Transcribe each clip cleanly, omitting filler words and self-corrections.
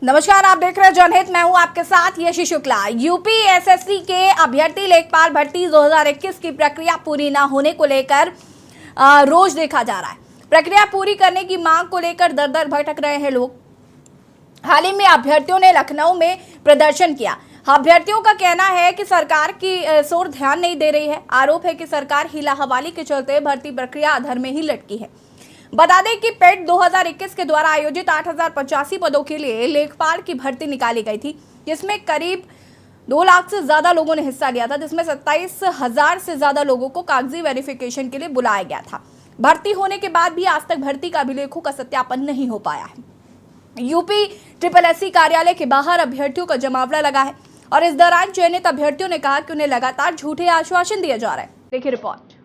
नमस्कार, आप देख रहे हैं जनहित। मैं हूं आपके साथ यशी शुक्ला। यूपी एसएससी के अभ्यर्थी लेखपाल भर्ती 2021 की प्रक्रिया पूरी न होने को लेकर रोष देखा जा रहा है। प्रक्रिया पूरी करने की मांग को लेकर दर दर भटक रहे हैं लोग। हाल ही में अभ्यर्थियों ने लखनऊ में प्रदर्शन किया। अभ्यर्थियों का कहना है कि सरकार की ओर ध्यान नहीं दे रही है। आरोप है कि सरकार हिला हवाली के चलते भर्ती प्रक्रिया अधर में ही लटकी है। बता दें कि पेट 2021 के द्वारा आयोजित 8085 पदों के लिए लेखपाल की भर्ती निकाली गई थी, जिसमें करीब 2 लाख से ज्यादा लोगों ने हिस्सा लिया था, जिसमें 27,000 से ज्यादा लोगों को कागजी वेरिफिकेशन के लिए बुलाया गया था। भर्ती होने के बाद भी आज तक भर्ती का अभिलेखों का सत्यापन नहीं हो पाया है। यूपी SSSC कार्यालय के बाहर अभ्यर्थियों का जमावड़ा लगा है और इस दौरान चयनित अभ्यर्थियों ने कहा कि उन्हें लगातार झूठे आश्वासन दिए जा रहे हैं। देखिए रिपोर्ट।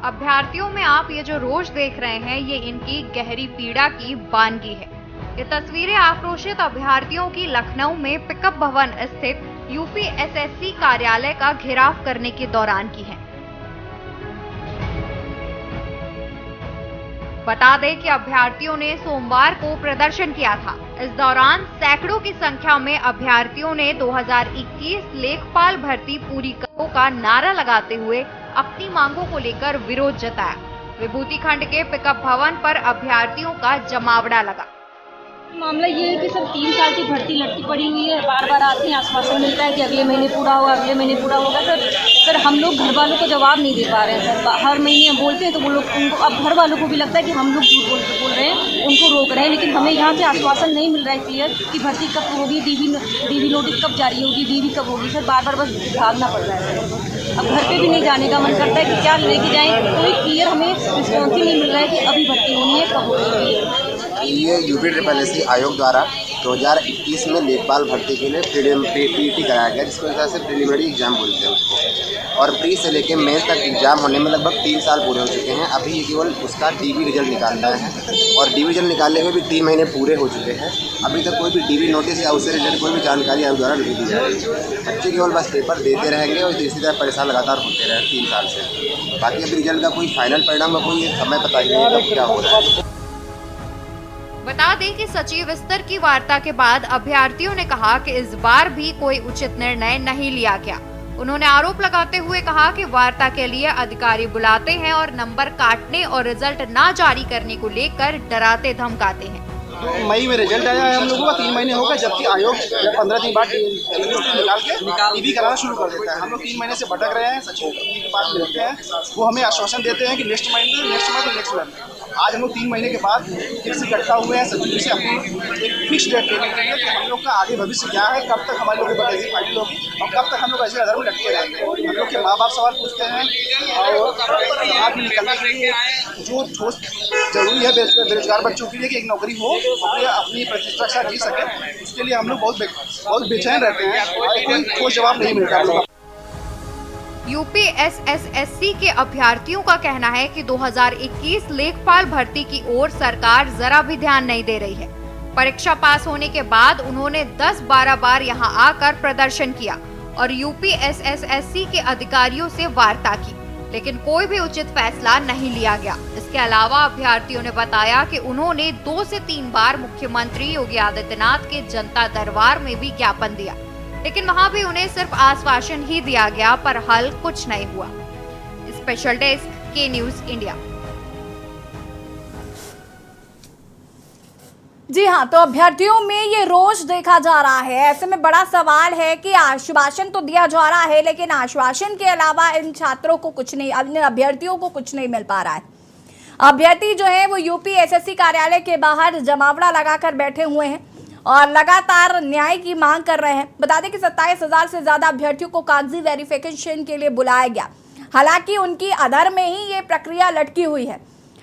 अभ्यर्थियों में आप ये जो रोष देख रहे हैं, ये इनकी गहरी पीड़ा की वानगी है। ये तस्वीरें आक्रोशित अभ्यर्थियों की लखनऊ में पिकअप भवन स्थित यूपी SSC कार्यालय का घेराव करने के दौरान की हैं। बता दें कि अभ्यर्थियों ने सोमवार को प्रदर्शन किया था। इस दौरान सैकड़ों की संख्या में अभ्यर्थियों ने 2021 लेखपाल भर्ती पूरी करो का नारा लगाते हुए अपनी मांगों को लेकर विरोध जताया। विभूति खंड के पिकअप भवन पर अभ्यर्थियों का जमावड़ा लगा। मामला ये है कि सर 3 साल की भर्ती लटकी पड़ी हुई है। बार बार आते हैं, आश्वासन मिलता है कि अगले महीने पूरा होगा, अगले महीने पूरा होगा। सर हम लोग घर वालों को जवाब नहीं दे पा रहे हैं। सर हर महीने हम बोलते हैं तो वो लोग उनको, अब घर वालों को भी लगता है कि हम लोग झूठ बोल रहे हैं, उनको रोक रहे हैं, लेकिन हमें यहाँ से आश्वासन नहीं मिल रहा है क्लियर कि भर्ती कब होगी, डीवी नोटिस कब जारी होगी, डीवी कब होगी। सर बार बार बस भागना पड़ रहा है। अब घर पे भी नहीं जाने का मन करता है कि क्या लेके जाएँ, कोई क्लियर हमें रिस्पॉन्स ही नहीं मिल रहा है कि अभी भर्ती होनी है, कब होगी। ये यूपी SSSC आयोग द्वारा 2021 में लेखपाल भर्ती के लिए PET कराया गया, जिसको तरह से प्रिलिमिनरी एग्जाम बोलते हैं उसको। और प्री से लेके मेंस तक एग्जाम होने में लगभग 3 साल पूरे हो चुके हैं। अभी ये केवल उसका DV रिजल्ट निकालना है और DV रिजल्ट निकालने में भी 3 महीने पूरे हो चुके हैं। अभी तक कोई भी DV नोटिस या उससे रिलेटेड कोई भी जानकारी आयोग द्वारा नहीं दी जा रही है। बच्चे केवल बस पेपर देते रहेंगे और इसी तरह परेशान लगातार होते रहे 3 साल से। बाकी अभी रिजल्ट का कोई फाइनल परिणाम का कोई समय पता ही नहीं कब क्या हो रहा है। बता दें कि सचिव स्तर की वार्ता के बाद अभ्यर्थियों ने कहा कि इस बार भी कोई उचित निर्णय नहीं लिया गया। उन्होंने आरोप लगाते हुए कहा कि वार्ता के लिए अधिकारी बुलाते हैं और नंबर काटने और रिजल्ट ना जारी करने को लेकर डराते धमकाते हैं। मई में रिजल्ट आया है, हम लोगों का 3 महीने हो गए, जबकि आयोग 15 दिन बाद निकाल के DV कराना शुरू कर देता है। हम लोग 3 महीने से भटक रहे हैं। सचिव के पास मिलते हैं, वो हमें आश्वासन देते हैं कि नेक्स्ट मंथ। आज हम लोग 3 महीने के बाद फिर से इकट्ठा हुए हैं सचिव से अपनी एक फिक्स डेट लेने के लिए कि हम लोग का आगे भविष्य क्या है, कब तक हमारे लोगों की वैकेंसी फाइनल होगी और कब तक हम लोग ऐसे आधार में लटके रहेंगे। हम लोग के माँ बाप सवाल पूछते हैं और समाज में निकलने के लिए जो ठोस जरूरी है बेरोजगार बच्चों के लिए कि एक नौकरी हो, अपनी प्रतिष्ठा जी सके, उसके लिए हम लोग बहुत बेचैन रहते हैं और कोई ठोस जवाब नहीं मिलता। यूपी SSSC के अभ्यर्थियों का कहना है कि 2021 लेखपाल भर्ती की ओर सरकार जरा भी ध्यान नहीं दे रही है। परीक्षा पास होने के बाद उन्होंने 10-12 बार यहां आकर प्रदर्शन किया और यूपी SSSC के अधिकारियों से वार्ता की, लेकिन कोई भी उचित फैसला नहीं लिया गया। इसके अलावा अभ्यर्थियों ने बताया कि उन्होंने 2 से 3 बार मुख्यमंत्री योगी आदित्यनाथ के जनता दरबार में भी ज्ञापन दिया, लेकिन वहां भी उन्हें सिर्फ आश्वासन ही दिया गया, पर हल कुछ नहीं हुआ। स्पेशल डेस्क के न्यूज इंडिया। जी हाँ, तो अभ्यर्थियों में ये रोष देखा जा रहा है। ऐसे में बड़ा सवाल है कि आश्वासन तो दिया जा रहा है, लेकिन आश्वासन के अलावा इन छात्रों को कुछ नहीं, अन्य अभ्यर्थियों को कुछ नहीं मिल पा रहा है। अभ्यर्थी जो है वो यूपी SSC कार्यालय के बाहर जमावड़ा लगाकर बैठे हुए हैं और लगातार न्याय की मांग कर रहे हैं। बता दें कि 27,000 से ज्यादा अभ्यर्थियों को कागजी वेरिफिकेशन के लिए बुलाया गया। हालांकि उनकी अधर में ही ये प्रक्रिया लटकी हुई है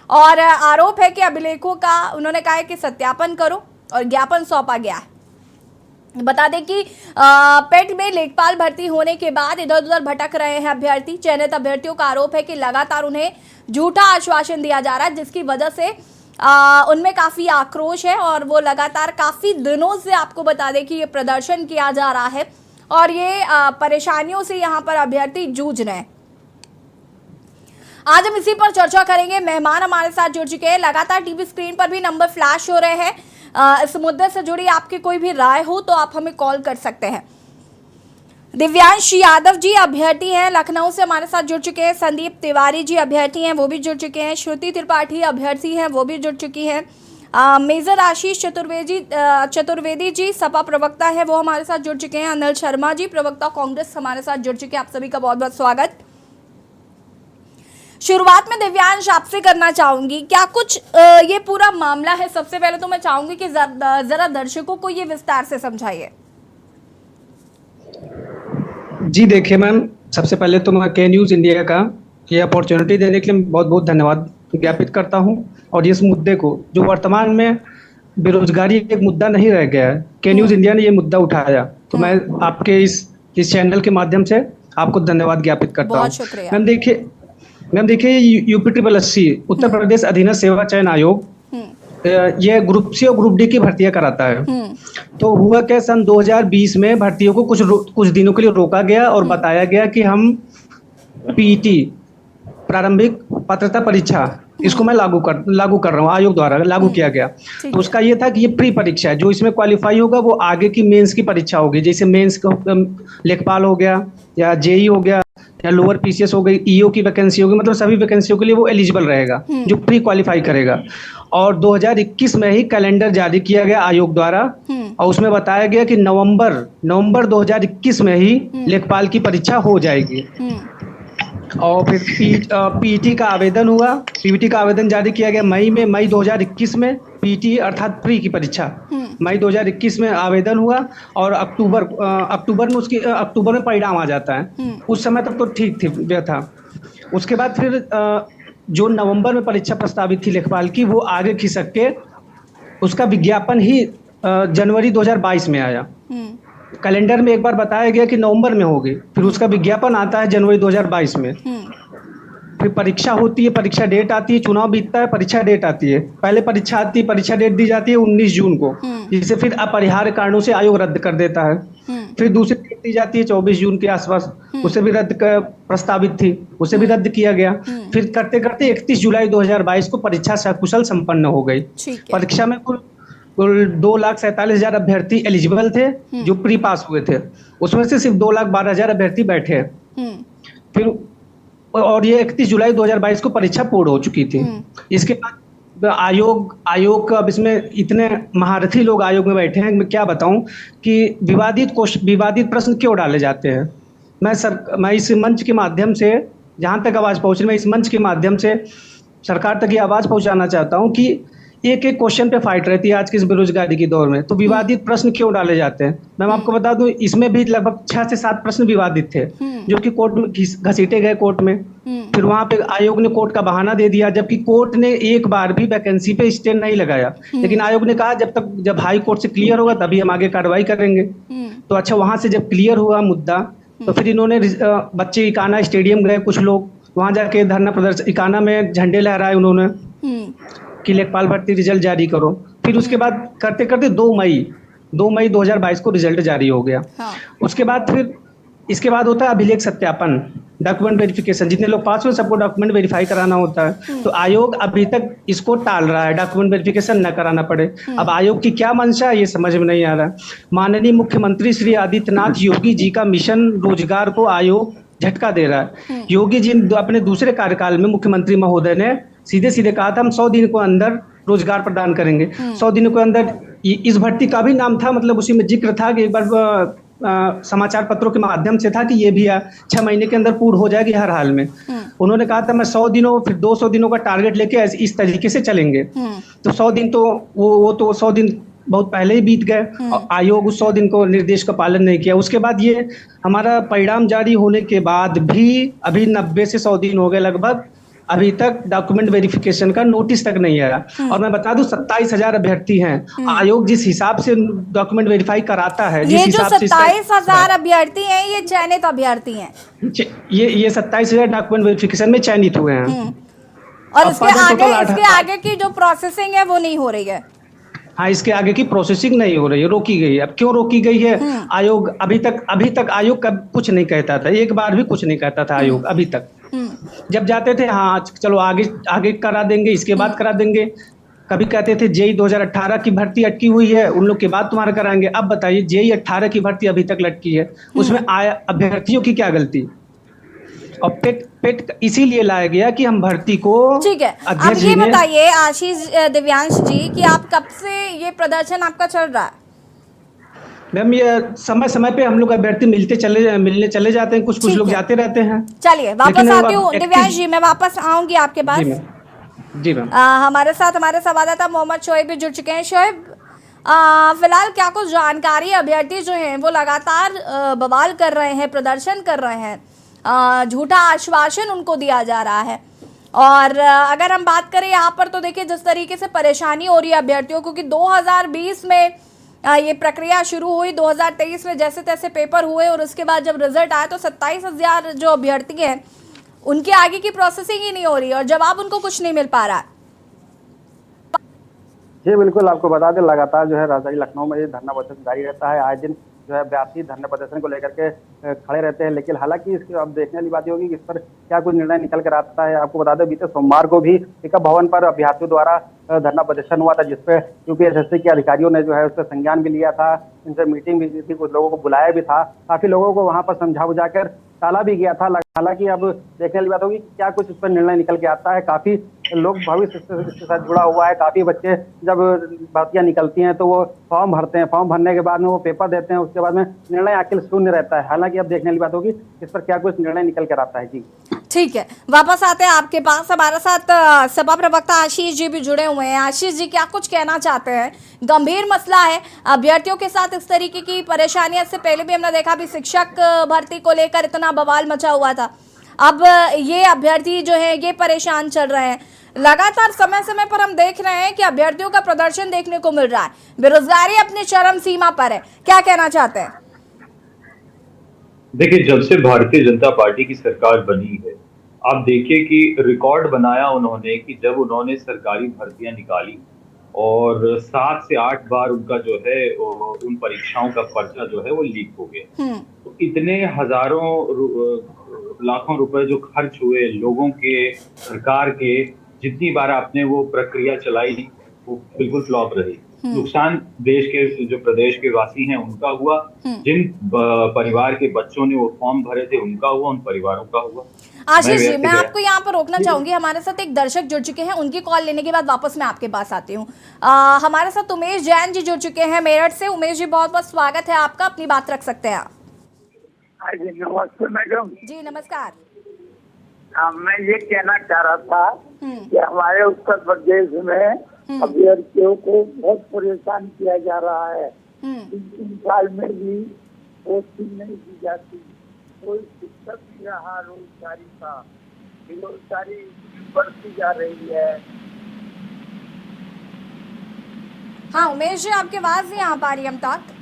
और आरोप है कि अभिलेखों का उन्होंने कहा है कि सत्यापन करो और ज्ञापन सौंपा गया है। बता दें कि पेट में लेखपाल भर्ती होने के बाद इधर उधर भटक रहे हैं अभ्यर्थी। चयनित अभ्यर्थियों का आरोप है कि लगातार उन्हें झूठा आश्वासन दिया जा रहा है, जिसकी वजह से उनमें काफ़ी आक्रोश है और वो लगातार काफ़ी दिनों से, आपको बता दें कि ये प्रदर्शन किया जा रहा है और ये परेशानियों से यहाँ पर अभ्यर्थी जूझ रहे हैं। आज हम इसी पर चर्चा करेंगे। मेहमान हमारे साथ जुड़ चुके हैं। लगातार टीवी स्क्रीन पर भी नंबर फ्लैश हो रहे हैं। इस मुद्दे से जुड़ी आपकी कोई भी राय हो तो आप हमें कॉल कर सकते हैं। दिव्यांश यादव जी अभ्यर्थी हैं, लखनऊ से हमारे साथ जुड़ चुके हैं। संदीप तिवारी जी अभ्यर्थी हैं, वो भी जुड़ चुके हैं। श्रुति त्रिपाठी अभ्यर्थी हैं, वो भी जुड़ चुकी हैं। मेजर आशीष चतुर्वेदी जी सपा प्रवक्ता है, वो हमारे साथ जुड़ चुके हैं। अनिल शर्मा जी प्रवक्ता कांग्रेस हमारे साथ जुड़ चुके हैं। आप सभी का बहुत बहुत स्वागत। शुरुआत में दिव्यांश आपसे करना चाहूंगी, क्या कुछ ये पूरा मामला है? सबसे पहले तो मैं चाहूंगी कि जरा दर्शकों को ये विस्तार से समझाइए। जी देखिए मैम, सबसे पहले तो मैं के न्यूज़ इंडिया का ये अपॉर्चुनिटी देने के लिए बहुत बहुत धन्यवाद ज्ञापित करता हूं। और इस मुद्दे को जो वर्तमान में बेरोजगारी एक मुद्दा नहीं रह गया है, के न्यूज़ इंडिया ने ये मुद्दा उठाया, तो मैं आपके इस चैनल के माध्यम से आपको धन्यवाद ज्ञापित करता हूँ। मैम देखिए UPSSC उत्तर प्रदेश अधीनस्थ सेवा चयन आयोग ये ग्रुप सी और ग्रुप डी की भर्तियां कराता है। तो हुआ क्या, सन 2020 में भर्तियों को कुछ दिनों के लिए रोका गया और बताया गया कि हम PET प्रारंभिक पात्रता परीक्षा इसको मैं लागू कर रहा हूँ, आयोग द्वारा लागू किया गया। तो उसका ये था कि ये प्री परीक्षा है, जो इसमें क्वालिफाई होगा वो आगे की मेंस की परीक्षा होगी, जैसे मेंस लेखपाल हो गया या JEE हो गया या लोअर PCS हो गई, EO की वैकेंसी होगी, मतलब सभी वैकेंसियों के लिए वो एलिजिबल रहेगा जो प्री क्वालिफाई करेगा। और 2021 में ही कैलेंडर जारी किया गया आयोग द्वारा और उसमें बताया गया कि नवंबर 2021 में ही लेखपाल की परीक्षा हो जाएगी। और फिर PET का आवेदन हुआ, PET का आवेदन जारी किया गया मई 2021 में। PET अर्थात प्री की परीक्षा मई 2021 में आवेदन हुआ और अक्टूबर में परिणाम आ जाता है। उस समय तक तो ठीक था। उसके बाद फिर जो नवंबर में परीक्षा प्रस्तावित थी लेखपाल की, वो आगे खिसक के उसका विज्ञापन ही जनवरी 2022 में आया। कैलेंडर में एक बार बताया गया कि नवंबर में होगी, फिर उसका विज्ञापन आता है जनवरी 2022 में। फिर परीक्षा होती है, परीक्षा डेट आती है, चुनाव बीतता है, परीक्षा डेट आती है। पहले परीक्षा आती है, परीक्षा डेट दी जाती है 19 जून को, जिसे फिर अपरिहार्य कारणों से आयोग रद्द कर देता है। फिर दूसरी डेट दी जाती है 24 जून के आसपास, उसे भी रद्द कर प्रस्तावित थी, उसे भी रद्द किया गया। फिर करते करते 31 जुलाई 2022 को परीक्षा सकुशल संपन्न हो गई। परीक्षा में कुल 2,47,000 अभ्यर्थी एलिजिबल थे जो प्री पास हुए थे, उसमें से सिर्फ 2,12,000 अभ्यर्थी बैठे। फिर और ये 31 जुलाई 2022 को परीक्षा पूर्ण हो चुकी थी। इसके बाद आयोग अब इसमें इतने महारथी लोग आयोग में बैठे हैं, मैं क्या बताऊं कि विवादित प्रश्न क्यों डाले जाते हैं। मैं इस मंच के माध्यम से, जहां तक आवाज़ पहुंच रही, मैं इस मंच के माध्यम से सरकार तक ये आवाज़ पहुंचाना चाहता हूं कि एक क्वेश्चन पे फाइट रहती है आज के इस बेरोजगारी के दौर में, तो विवादित प्रश्न क्यों डाले जाते हैं। मैं आपको बता दूं, इसमें भी लगभग 6 से 7 प्रश्न विवादित थे जो कि कोर्ट में घसीटे गए कोर्ट में। फिर वहां पे आयोग ने कोर्ट का बहाना दे दिया, जबकि कोर्ट ने एक बार भी वैकेंसी पे स्टे नहीं लगाया। लेकिन आयोग ने कहा जब हाई कोर्ट से क्लियर होगा तभी हम आगे कार्रवाई करेंगे। तो अच्छा, वहां से जब क्लियर हुआ मुद्दा, तो फिर इन्होंने बच्चे इकाना स्टेडियम गए, कुछ लोग वहां जाके धरना प्रदर्शन, इकाना में झंडे लहराए उन्होंने कि लेखपाल भर्ती रिजल्ट जारी करो। फिर उसके बाद करते करते 2 मई 2022 को रिजल्ट जारी हो गया। उसके बाद फिर इसके बाद होता है अभिलेख सत्यापन, डॉक्यूमेंट वेरिफिकेशन। जितने लोग पास हुए सबको डॉक्यूमेंट वेरीफाई कराना होता है। तो आयोग अभी तक इसको टाल रहा है, डॉक्यूमेंट वेरिफिकेशन न कराना पड़े। अब आयोग की क्या मंशा है ये समझ में नहीं आ रहा। माननीय मुख्यमंत्री श्री आदित्यनाथ योगी जी का मिशन रोजगार को आयोग झटका दे रहा है। योगी जी अपने दूसरे कार्यकाल में मुख्यमंत्री महोदय ने सीधे कहा था हम 100 दिन को अंदर रोजगार प्रदान करेंगे। 100 दिनों के अंदर इस भर्ती का भी नाम था, मतलब उसी में जिक्र था कि एक बार समाचार पत्रों के माध्यम से था कि ये भी 6 महीने के अंदर पूर्ण हो जाएगी हर हाल में। उन्होंने कहा था मैं 100 दिनों फिर 200 दिनों का टारगेट लेके इस तरीके से चलेंगे। तो 100 दिन तो वो तो 100 दिन बहुत पहले ही बीत गए और आयोग उस 100 दिन को निर्देश का पालन नहीं किया। उसके बाद ये हमारा परिणाम जारी होने के बाद भी अभी 90 से 100 दिन हो गए लगभग, अभी तक डॉक्यूमेंट वेरिफिकेशन का नोटिस तक नहीं आया। और मैं बता दूं 27,000 अभ्यर्थी हैं। आयोग जिस हिसाब से डॉक्यूमेंट वेरीफाई कराता है, ये जो 27,000 अभ्यर्थी हैं ये चयनित अभ्यर्थी हैं। ये 27,000 डॉक्यूमेंट वेरिफिकेशन में चयनित हुए हैं। और इसके आगे की जो प्रोसेसिंग है वो नहीं हो रही है। हाँ, इसके आगे की प्रोसेसिंग नहीं हो रही है, रोकी गई है। अब क्यों रोकी गई है? आयोग अभी तक आयोग कब कुछ नहीं कहता था, एक बार भी कुछ नहीं कहता था आयोग अभी तक। जब जाते थे, हाँ चलो आगे करा देंगे, इसके बाद करा देंगे। कभी कहते थे जेई 2018 की भर्ती अटकी हुई है, उन लोग के बाद तुम्हारा कराएंगे। अब बताइए, जेई 18 की भर्ती अभी तक लटकी है, उसमें अभ्यर्थियों की क्या गलती? और पेट इसीलिए लाया गया कि हम भर्ती को, ठीक है। अब ये बताइए आशीष दिव्यांश जी कि आप कब से ये प्रदर्शन आपका चल रहा है? मैम, ये समय समय पे हम लोग अभ्यर्थी मिलने चले जाते हैं, कुछ लोग जाते रहते हैं। चलिए वापस आती हूँ दिव्यांश जी, मैं वापस आऊंगी आपके पास। जी मैम। हमारे साथ हमारे संवाददाता मोहम्मद शोएब भी जुड़ चुके हैं। शोएब, फिलहाल क्या कुछ जानकारी? अभ्यर्थी जो हैं वो लगातार बवाल कर रहे हैं, प्रदर्शन कर रहे हैं, झूठा आश्वासन उनको दिया जा रहा है। और अगर हम बात करें यहाँ पर तो देखिए जिस तरीके से परेशानी हो रही है अभ्यर्थियों को कि 2020 में ये प्रक्रिया शुरू हुई, 2023 में जैसे तैसे पेपर हुए और उसके बाद जब रिजल्ट आया तो 27,000 जो अभ्यर्थी हैं उनके आगे की प्रोसेसिंग ही नहीं हो रही है और जवाब उनको कुछ नहीं मिल पा रहा है। जी बिल्कुल, आपको बता दें लगातार जो है राजधानी लखनऊ में ये धरना प्रदर्शन जारी रहता है। आए दिन जो है अभ्यर्थी धरना प्रदर्शन को लेकर के खड़े रहते हैं, लेकिन हालांकि इसकी अब देखने वाली बात होगी कि इस पर क्या कुछ निर्णय निकल कर आता है। आपको बता दें बीते सोमवार को भी पिकअप भवन पर अभ्यर्थियों द्वारा धरना प्रदर्शन हुआ था, जिसपे यूपीएसएससी के अधिकारियों ने जो है उस पर संज्ञान भी लिया था, इनसे मीटिंग भी की थी, कुछ लोगों को बुलाया भी था, काफी लोगों को वहां पर समझा बुझा कर टाला भी गया था। हालांकि अब देखने वाली बात होगी क्या कुछ इस पर निर्णय निकल के आता है। काफी लोग भविष्य इसके साथ जुड़ा हुआ है। काफी बच्चे जब भर्तियां निकलती हैं तो वो फॉर्म भरते हैं, फॉर्म भरने के बाद में वो पेपर देते हैं, उसके बाद में निर्णय आखिर शून्य रहता है। हालांकि अब देखने वाली बात होगी इस पर क्या कुछ निर्णय निकल कर आता है। जी ठीक है, वापस आते हैं आपके पास। हमारे साथ सपा प्रवक्ता आशीष जी भी जुड़े हुए हैं। आशीष जी, क्या कुछ कहना चाहते हैं? गंभीर मसला है अभ्यर्थियों के साथ इस तरीके की परेशानियां। इससे पहले भी हमने देखा भी शिक्षक भर्ती को लेकर इतना बवाल मचा हुआ था। अब ये अभ्यर्थी जो है ये परेशान चल रहे हैं। लगातार समय समय पर हम देख रहे हैं कि अभ्यर्थियों का प्रदर्शन देखने को मिल रहा है। बेरोजगारी अपनी चरम सीमा पर है, क्या कहना चाहते हैं? देखिए, जब से भारतीय जनता पार्टी की सरकार बनी है, आप देखिए कि रिकॉर्ड बनाया उन्होंने कि जब उन्होंने सरकारी भर्तियां निकाली और 7 से 8 बार उनका जो है उन परीक्षाओं का पर्चा जो है वो लीक हो गया। तो इतने हजारों लाखों रुपए जो खर्च हुए लोगों के, सरकार के, जितनी बार आपने वो प्रक्रिया चलाई वो बिल्कुल फ्लॉप रही। नुकसान देश के जो प्रदेश के वासी हैं उनका हुआ, जिन परिवार के बच्चों ने वो फॉर्म भरे थे उनका हुआ, उन परिवारों का हुआ। आशीष जी, मैं आपको यहाँ पर रोकना चाहूंगी। हमारे साथ एक दर्शक जुड़ चुके हैं, उनकी कॉल लेने के बाद वापस मैं आपके पास आती हूँ। हमारे साथ उमेश जैन जी जुड़ चुके हैं मेरठ से। उमेश जी, बहुत बहुत स्वागत है आपका, अपनी बात रख सकते हैं आप। नमस्ते मैडम जी नमस्कार। मैं ये कहना चाह रहा था कि हमारे उत्तर प्रदेश में अभ्यर्थियों को बहुत परेशान किया जा रहा है। 3 साल में भी पोस्टिंग नहीं दी जाती, कोई शिक्षक नहीं रहा, रोजगारी का बेरोजगारी बढ़ती जा रही है। हाँ उमेश जी, आपकी आवाज नहीं आ पा रही हम तक।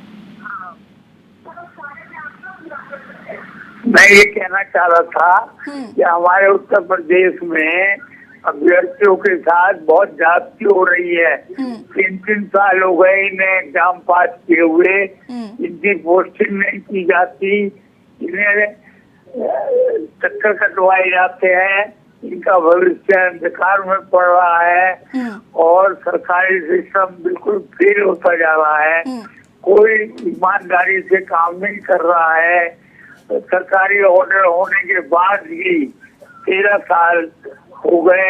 मैं ये कहना चाह रहा था कि हमारे उत्तर प्रदेश में अभ्यर्थियों के साथ बहुत ज्यादती हो रही है। 3 साल हो गए इन्हें एग्जाम पास किए हुए, इनकी पोस्टिंग नहीं की जाती, इन्हें चक्कर कटवाए जाते हैं, इनका भविष्य अंधकार में पड़ रहा है और सरकारी सिस्टम बिल्कुल फेल होता जा रहा है। कोई ईमानदारी से काम नहीं कर रहा है। सरकारी ऑर्डर होने के बाद भी 13 साल हो गए,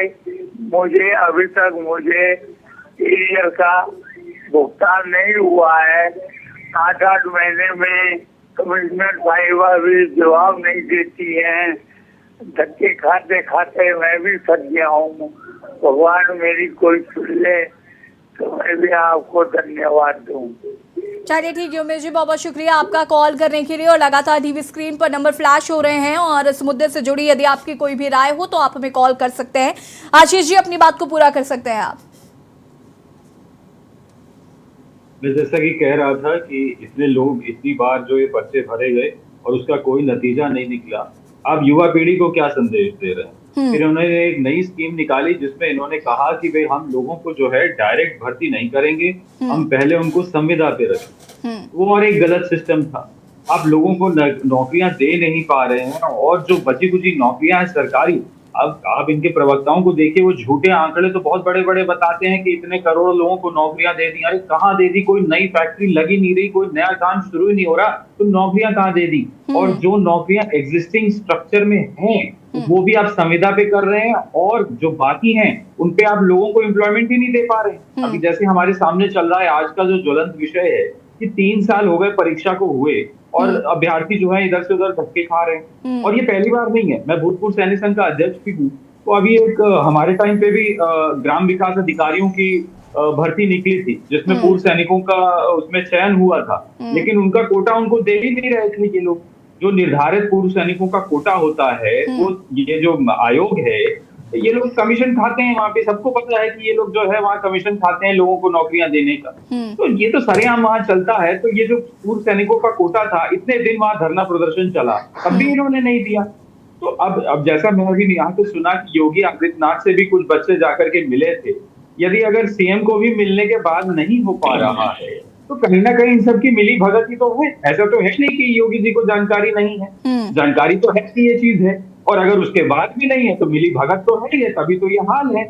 अभी तक मुझे एरियर का भुगतान नहीं हुआ है। 8-8 महीने में कमिश्नर साहिबा भी जवाब नहीं देती हैं। धक्के खाते खाते मैं भी थक गया हूँ। भगवान मेरी कोई सुन ले तो मैं भी आपको धन्यवाद दूँ। चलिए ठीक है उमेश जी, बहुत बहुत शुक्रिया आपका कॉल करने के लिए। और लगातार टीवी स्क्रीन पर नंबर फ्लैश हो रहे हैं और इस मुद्दे से जुड़ी यदि आपकी कोई भी राय हो तो आप हमें कॉल कर सकते हैं। आशीष जी, अपनी बात को पूरा कर सकते हैं आप। मैं जैसा कि कह रहा था कि इतने लोग इतनी बार जो ये पर्चे भरे गए और उसका कोई नतीजा नहीं निकला, आप युवा पीढ़ी को क्या संदेश दे रहे हैं? फिर इन्होंने एक नई स्कीम निकाली जिसमें इन्होंने कहा कि भाई हम लोगों को जो है डायरेक्ट भर्ती नहीं करेंगे, हम पहले उनको संविदा पे रखें। वो और एक गलत सिस्टम था। आप लोगों को नौकरियां दे नहीं पा रहे हैं, और जो बची कुची नौकरियां हैं सरकारी, अब आप इनके प्रवक्ताओं को देखिए, वो झूठे आंकड़े तो बहुत बड़े बड़े बताते हैं कि इतने करोड़ लोगों को नौकरियां दे दी। अरे कहाँ दे दी? कोई नई फैक्ट्री लगी नहीं रही, कोई नया काम शुरू ही नहीं हो रहा, तो नौकरियां कहाँ दे दी? और जो नौकरियां एग्जिस्टिंग स्ट्रक्चर में हैं वो भी आप संविदा पे कर रहे हैं, और जो बाकी हैं उन पे आप लोगों को एम्प्लॉयमेंट ही नहीं दे पा रहे। अभी जैसे हमारे सामने चल रहा है आज का जो ज्वलंत विषय है कि 3 साल हो गए परीक्षा को हुए और अभ्यर्थी जो है इधर से उधर धक्के खा रहे हैं। और ये पहली बार नहीं है। मैं भूतपूर्व सैनिक संघ का अध्यक्ष भी हूँ, तो अभी एक हमारे टाइम पे भी ग्राम विकास अधिकारियों की भर्ती निकली थी जिसमें पूर्व सैनिकों का उसमें चयन हुआ था, लेकिन उनका कोटा उनको दे ही नहीं रहे थे। ये लोग जो निर्धारित पूर्व सैनिकों का कोटा होता है, वो ये जो आयोग है, ये लोग कमीशन खाते हैं वहां पे। सबको पता है कि ये लोग जो है वहाँ कमीशन खाते हैं लोगों को नौकरियां देने का। तो ये तो सरेआम वहां चलता है। तो ये जो पूर्व सैनिकों का कोटा था, इतने दिन वहां धरना प्रदर्शन चला, तब भी इन्होंने नहीं दिया। तो अब जैसा मैं अभी यहाँ पे सुना कि योगी आदित्यनाथ से भी कुछ बच्चे जाकर के मिले थे, यदि अगर सीएम को भी मिलने के बाद नहीं हो पा रहा है तो कहीं ना कहीं इन सबकी मिली भगत ही तो है। ऐसा तो है नहीं कि योगी जी को जानकारी नहीं है, जानकारी तो है कि ये चीज है, और अगर उसके बाद भी नहीं है तो मिली भगत तो है ही है, तभी तो ये हाल है।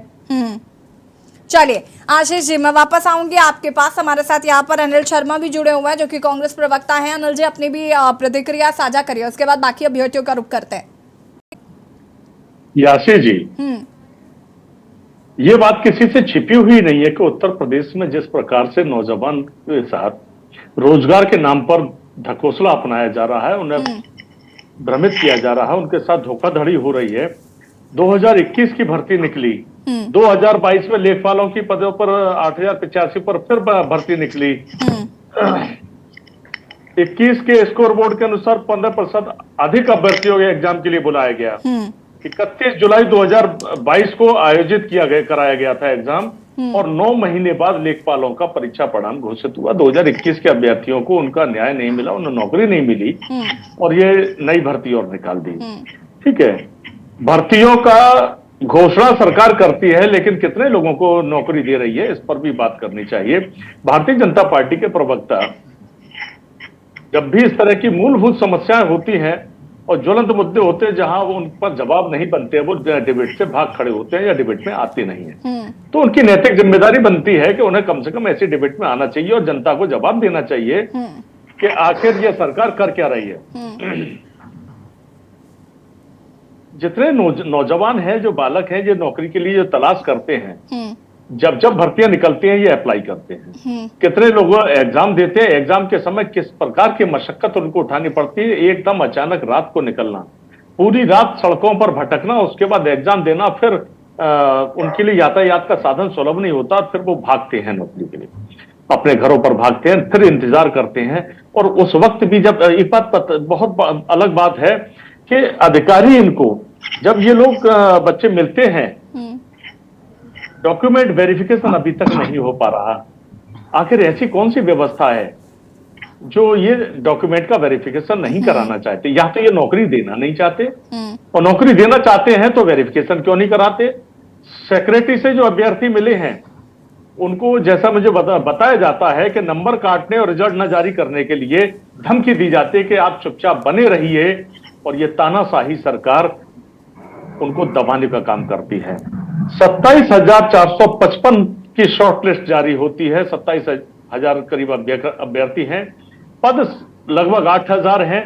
चलिए आशीष जी, मैं वापस आऊंगी आपके पास। हमारे साथ यहाँ पर अनिल शर्मा भी जुड़े हुए हैं जो कि कांग्रेस प्रवक्ता हैं। अनिल जी, अपनी भी प्रतिक्रिया साझा करिए, उसके बाद बाकी अभ्यर्थियों का रुख करते हैं। आशीष जी, ये बात किसी से छिपी हुई नहीं है कि उत्तर प्रदेश में जिस प्रकार से नौजवान के साथ रोजगार के नाम पर ढकोसला अपनाया जा रहा है, उन्हें भ्रमित किया जा रहा है, उनके साथ धोखाधड़ी हो रही है। 2021 की भर्ती निकली, 2022 में लेखपालों की पदों पर 8085 पर फिर भर्ती निकली। 21 के स्कोर बोर्ड के अनुसार 15% अधिक अभ्यर्थियों के एग्जाम के लिए बुलाया गया। 31 जुलाई 2022 को आयोजित कराया गया था एग्जाम, और 9 महीने बाद लेखपालों का परीक्षा परिणाम घोषित हुआ। 2021 के अभ्यर्थियों को उनका न्याय नहीं मिला, उन्हें नौकरी नहीं मिली, और ये नई भर्ती और निकाल दी। ठीक है, भर्तियों का घोषणा सरकार करती है, लेकिन कितने लोगों को नौकरी दे रही है, इस पर भी बात करनी चाहिए। भारतीय जनता पार्टी के प्रवक्ता जब भी इस तरह की मूलभूत समस्याएं होती हैं और ज्वलंत मुद्दे होते हैं जहां वो उन पर जवाब नहीं बनते, वो डिबेट से भाग खड़े होते हैं या डिबेट में आते नहीं है, तो उनकी नैतिक जिम्मेदारी बनती है कि उन्हें कम से कम ऐसी डिबेट में आना चाहिए और जनता को जवाब देना चाहिए कि आखिर ये सरकार कर क्या रही है। जितने नौजवान हैं, जो बालक हैं, जो नौकरी के लिए जो तलाश करते हैं, जब भर्तियां निकलती हैं ये अप्लाई करते हैं। कितने लोग एग्जाम देते हैं, एग्जाम के समय किस प्रकार की मशक्कत उनको उठानी पड़ती है। एकदम अचानक रात को निकलना, पूरी रात सड़कों पर भटकना, उसके बाद एग्जाम देना, फिर उनके लिए यातायात का साधन सुलभ नहीं होता, फिर वो भागते हैं नौकरी के लिए, अपने घरों पर भागते हैं, फिर इंतजार करते हैं। और उस वक्त भी जब एक बात बहुत अलग बात है कि अधिकारी इनको, जब ये लोग बच्चे मिलते हैं, डॉक्यूमेंट वेरिफिकेशन अभी तक नहीं हो पा रहा। आखिर ऐसी कौन सी व्यवस्था है जो ये डॉक्यूमेंट का वेरिफिकेशन नहीं कराना चाहते? या तो ये नौकरी देना नहीं चाहते, और नौकरी देना चाहते हैं तो वेरिफिकेशन क्यों नहीं कराते? सेक्रेटरी से जो अभ्यर्थी मिले हैं उनको, जैसा मुझे बताया जाता है कि नंबर काटने और रिजल्ट न जारी करने के लिए धमकी दी जाती है कि आप चुपचाप बने रहिए, और ये तानाशाही सरकार उनको दबाने का काम करती है। 27,455 की शॉर्ट लिस्ट जारी होती है। 27,000 करीब अभ्यर्थी हैं, पद लगभग 8,000 हैं,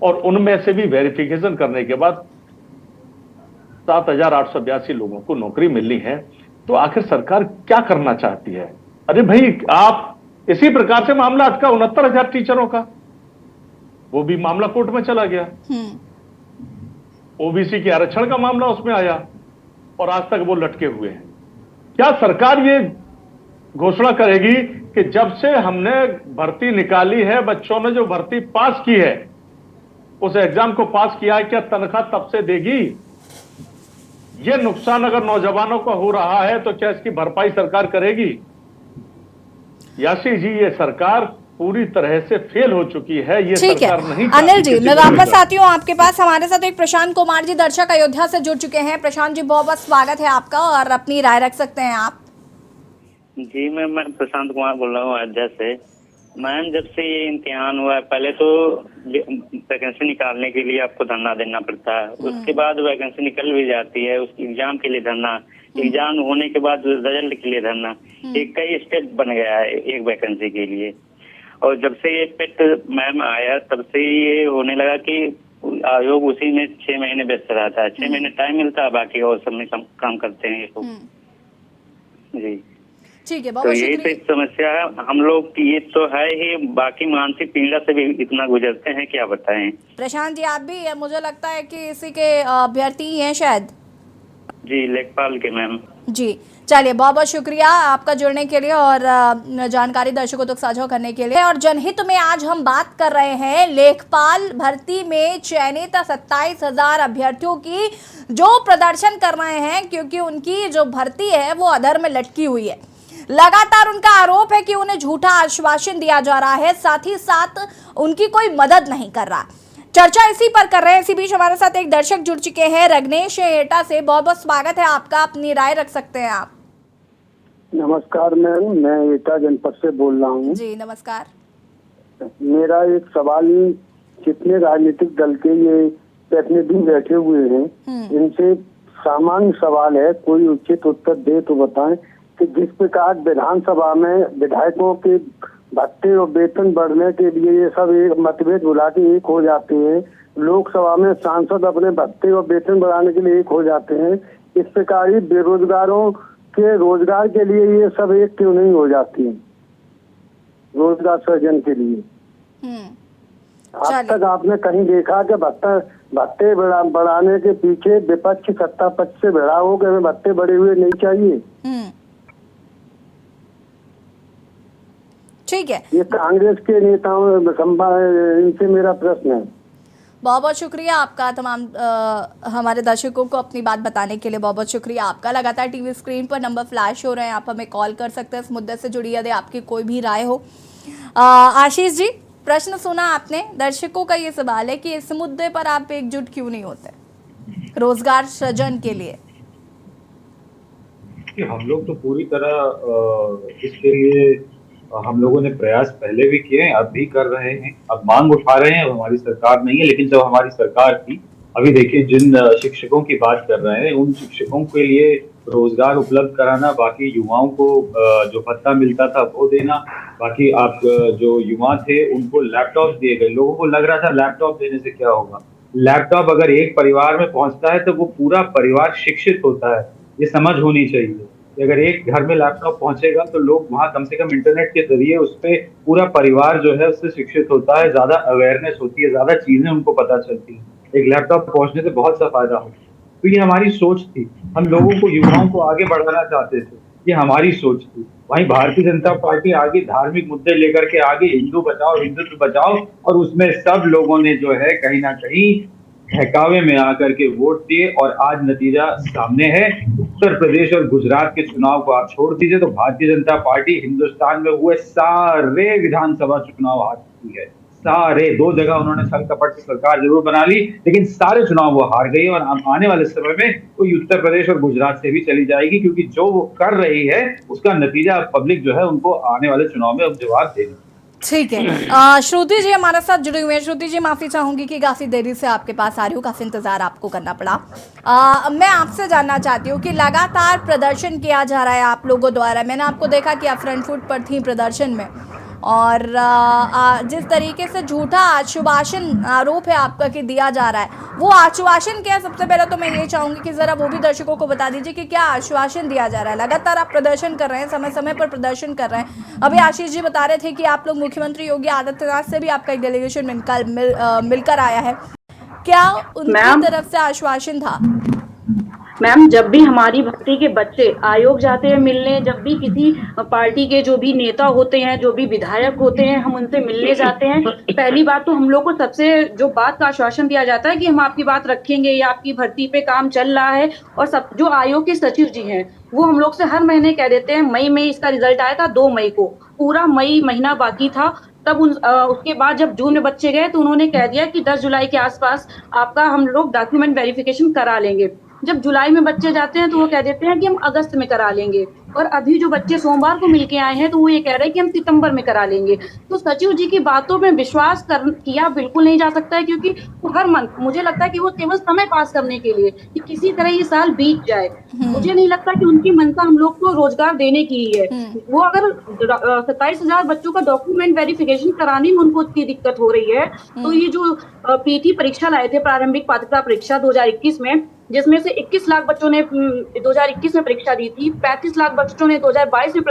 और उनमें से भी वेरिफिकेशन करने के बाद 7,882 लोगों को नौकरी मिलनी है। तो आखिर सरकार क्या करना चाहती है? अरे भाई, आप इसी प्रकार से मामला अटका 69,000 टीचरों का, वो भी मामला कोर्ट में चला गया। ओबीसी के आरक्षण का मामला उसमें आया, और आज तक वो लटके हुए हैं। क्या सरकार ये घोषणा करेगी कि जब से हमने भर्ती निकाली है, बच्चों ने जो भर्ती पास की है, उस एग्जाम को पास किया है, क्या तनख्वाह तब से देगी? ये नुकसान अगर नौजवानों को हो रहा है तो क्या इसकी भरपाई सरकार करेगी? याशी जी, ये सरकार पूरी तरह से फेल हो चुकी है। ये ठीक है सरकार नहीं अनिल जी, चाहती मैं किसी वापस को। आती हूँ आपके पास। हमारे साथ एक प्रशांत कुमार जी दर्शक अयोध्या से जुड़ चुके हैं। प्रशांत जी, बहुत बहुत स्वागत है आपका और अपनी राय रख सकते हैं आप। जी मैं प्रशांत कुमार बोल रहा हूँ अयोध्या से। मैम, जब से ये इम्तिहान हुआ है, पहले तो वैकेंसी निकालने के लिए आपको धरना देना पड़ता है, उसके बाद वैकेंसी निकल भी जाती है, उस एग्जाम के लिए धरना, एग्जाम होने के बाद रिजल्ट के लिए धरना, एक कई स्टेप बन गया है एक वैकेंसी के लिए। और जब से ये पेट मैम आया तब से ये होने लगा कि आयोग उसी में 6 महीने व्यस्त रहता है, 6 महीने टाइम मिलता है, बाकी और सब में काम करते हैं ये लोग। जी ठीक है, तो बहुत यही तो शुक्रिया। एक समस्या है हम लोग की, ये तो है ही, बाकी मानसिक पीड़ा से भी इतना गुजरते हैं, क्या बताएं। प्रशांत जी, आप भी, मुझे लगता है कि इसी के अभ्यर्थी ही हैं शायद। जी, लेखपाल के मैम। जी, चलिए, बहुत बहुत शुक्रिया आपका जुड़ने के लिए और जानकारी दर्शकों तक साझा करने के लिए। और जनहित में आज हम बात कर रहे हैं लेखपाल भर्ती में चयनित 27,000 अभ्यर्थियों की जो प्रदर्शन कर रहे हैं, क्योंकि उनकी जो भर्ती है वो अधर में लटकी हुई है। लगातार उनका आरोप है कि उन्हें झूठा आश्वासन दिया जा रहा है, साथ ही साथ उनकी कोई मदद नहीं कर रहा। चर्चा इसी पर कर रहे हैं। इसी बीच हमारे साथ एक दर्शक जुड़ चुके हैं रग्नेश एटा से। बहुत बहुत स्वागत है आपका, अपनी राय रख सकते हैं आप। नमस्कार मैम, मैं एटा जनपद से बोल रहा हूँ। जी नमस्कार। मेरा एक सवाल, जितने राजनीतिक दल के ये प्रतिनिधि बैठे हुए हैं, इनसे सामान्य सवाल है, कोई उचित उत्तर दे तो बताएं कि जिस प्रकार विधानसभा में विधायकों के भत्ते और वेतन बढ़ने के लिए ये सब एक मतभेद बुला के एक हो जाते हैं, लोकसभा में सांसद अपने भत्ते और वेतन बढ़ाने के लिए एक हो जाते हैं, इस प्रकार ही बेरोजगारों के रोजगार के लिए ये सब एक क्यों नहीं हो जाती हैं, रोजगार सृजन के लिए? अब तक आपने कहीं देखा कि भत्ते बढ़ाने के पीछे विपक्ष सत्ता पक्ष से भिड़ा हो कि हमें भत्ते बढ़े हुए नहीं चाहिए? ठीक है, ये कांग्रेस के नेताओं इनसे मेरा प्रश्न है। बहुत बहुत शुक्रिया आपका तमाम हमारे दर्शकों को अपनी बात बताने के लिए। बहुत बहुत शुक्रिया आपका। लगातार टीवी स्क्रीन पर नंबर फ्लैश हो रहे हैं, आप हमें कॉल कर सकते हैं इस मुद्दे से जुड़ी यदि आपकी कोई भी राय हो। आशीष जी, प्रश्न सुना आपने। दर्शकों का ये सवाल है कि इस मुद्दे पर आप एकजुट क्यों नहीं होते रोजगार सृजन के लिए? हम लोग तो पूरी तरह इसके लिए हम लोगों ने प्रयास पहले भी किए हैं, अब भी कर रहे हैं, अब मांग उठा रहे हैं। अब हमारी सरकार नहीं है, लेकिन जब हमारी सरकार थी, अभी देखिए जिन शिक्षकों की बात कर रहे हैं, उन शिक्षकों के लिए रोजगार उपलब्ध कराना, बाकी युवाओं को जो भत्ता मिलता था वो देना, बाकी आप जो युवा थे उनको लैपटॉप दिए गए। लोगों को लग रहा था लैपटॉप देने से क्या होगा, लैपटॉप अगर एक परिवार में पहुंचता है तो वो पूरा परिवार शिक्षित होता है, ये समझ होनी चाहिए। अगर एक घर में लैपटॉप पहुंचेगा तो लोग वहां कम से कम इंटरनेट के जरिए उस पर पूरा परिवार जो है उससे शिक्षित होता है, ज्यादा अवेयरनेस होती है, ज्यादा चीजें उनको पता चलती है। एक लैपटॉप पहुंचने से बहुत सा फायदा होता है। तो ये हमारी सोच थी, हम लोगों को, युवाओं को आगे बढ़ाना चाहते थे, ये हमारी सोच थी। वहीं भारतीय जनता पार्टी आगे धार्मिक मुद्दे लेकर के आगे हिंदू बचाओ हिंदुत्व बचाओ, और उसमें सब लोगों ने जो है कहीं ना कहीं बहकावे में आकर के वोट दिए और आज नतीजा सामने है। उत्तर प्रदेश और गुजरात के चुनाव को आप छोड़ दीजिए तो भारतीय जनता पार्टी हिंदुस्तान में हुए सारे विधानसभा चुनाव हार चुकी है। सारे, 2 जगह उन्होंने छल कपट की सरकार जरूर बना ली, लेकिन सारे चुनाव वो हार गई और आने वाले समय में कोई उत्तर प्रदेश और गुजरात से भी चली जाएगी, क्योंकि जो वो कर रही है उसका नतीजा पब्लिक जो है उनको आने वाले चुनाव में अब जवाब देगी। ठीक है, श्रुति जी हमारे साथ जुड़े हुए हैं। श्रुति जी, माफी चाहूंगी कि काफी देरी से आपके पास आ रही हूँ, काफी इंतजार आपको करना पड़ा। मैं आपसे जानना चाहती हूँ कि लगातार प्रदर्शन किया जा रहा है आप लोगों द्वारा। मैंने आपको देखा कि आप फ्रंट फुट पर थी प्रदर्शन में, और जिस तरीके से झूठा आश्वासन आरोप है आपका कि दिया जा रहा है, वो आश्वासन क्या है? सबसे पहले तो मैं ये चाहूंगी कि जरा वो भी दर्शकों को बता दीजिए कि क्या आश्वासन दिया जा रहा है। लगातार आप प्रदर्शन कर रहे हैं, समय समय पर प्रदर्शन कर रहे हैं। अभी आशीष जी बता रहे थे कि आप लोग मुख्यमंत्री योगी आदित्यनाथ से भी आपका एक डेलीगेशन मिलकर आया है, क्या उनकी तरफ से आश्वासन था? मैम, जब भी हमारी भर्ती के बच्चे आयोग जाते हैं मिलने, जब भी किसी पार्टी के जो भी नेता होते हैं, जो भी विधायक होते हैं, हम उनसे मिलने जाते हैं, पहली बात तो हम लोग को सबसे जो बात का आश्वासन दिया जाता है कि हम आपकी बात रखेंगे, या आपकी भर्ती पे काम चल रहा है। और सब जो आयोग के सचिव जी हैं वो हम लोग से हर महीने कह देते हैं, मई में इसका रिजल्ट आया था, 2 मई को, पूरा मई महीना बाकी था, तब उसके बाद जब जून में बच्चे गए तो उन्होंने कह दिया कि 10 जुलाई के आसपास आपका हम लोग डॉक्यूमेंट वेरिफिकेशन करा लेंगे। जब जुलाई में बच्चे जाते हैं तो वो कह देते हैं कि हम अगस्त में करा लेंगे, और अभी जो बच्चे सोमवार को मिलके आए हैं तो वो ये कह रहे हैं कि हम सितंबर में करा लेंगे। तो सचिव जी की बातों में विश्वास किया बिल्कुल नहीं जा सकता है, क्योंकि वो हर मंथ मुझे लगता है कि वो केवल समय पास करने के लिए कि किसी तरह ये साल बीत जाए। मुझे नहीं लगता कि उनकी मंशा हम लोग को रोजगार देने की ही है। वो अगर 27,000 बच्चों का डॉक्यूमेंट वेरिफिकेशन कराने में उनको इतनी दिक्कत हो रही है, तो ये जो पीटी परीक्षा लाए थे, प्रारंभिक पात्रता परीक्षा 2021 में, जिसमें से 21 लाख बच्चों ने 2021 में परीक्षा दी थी, 35 लाख बच्चों ने 2022 में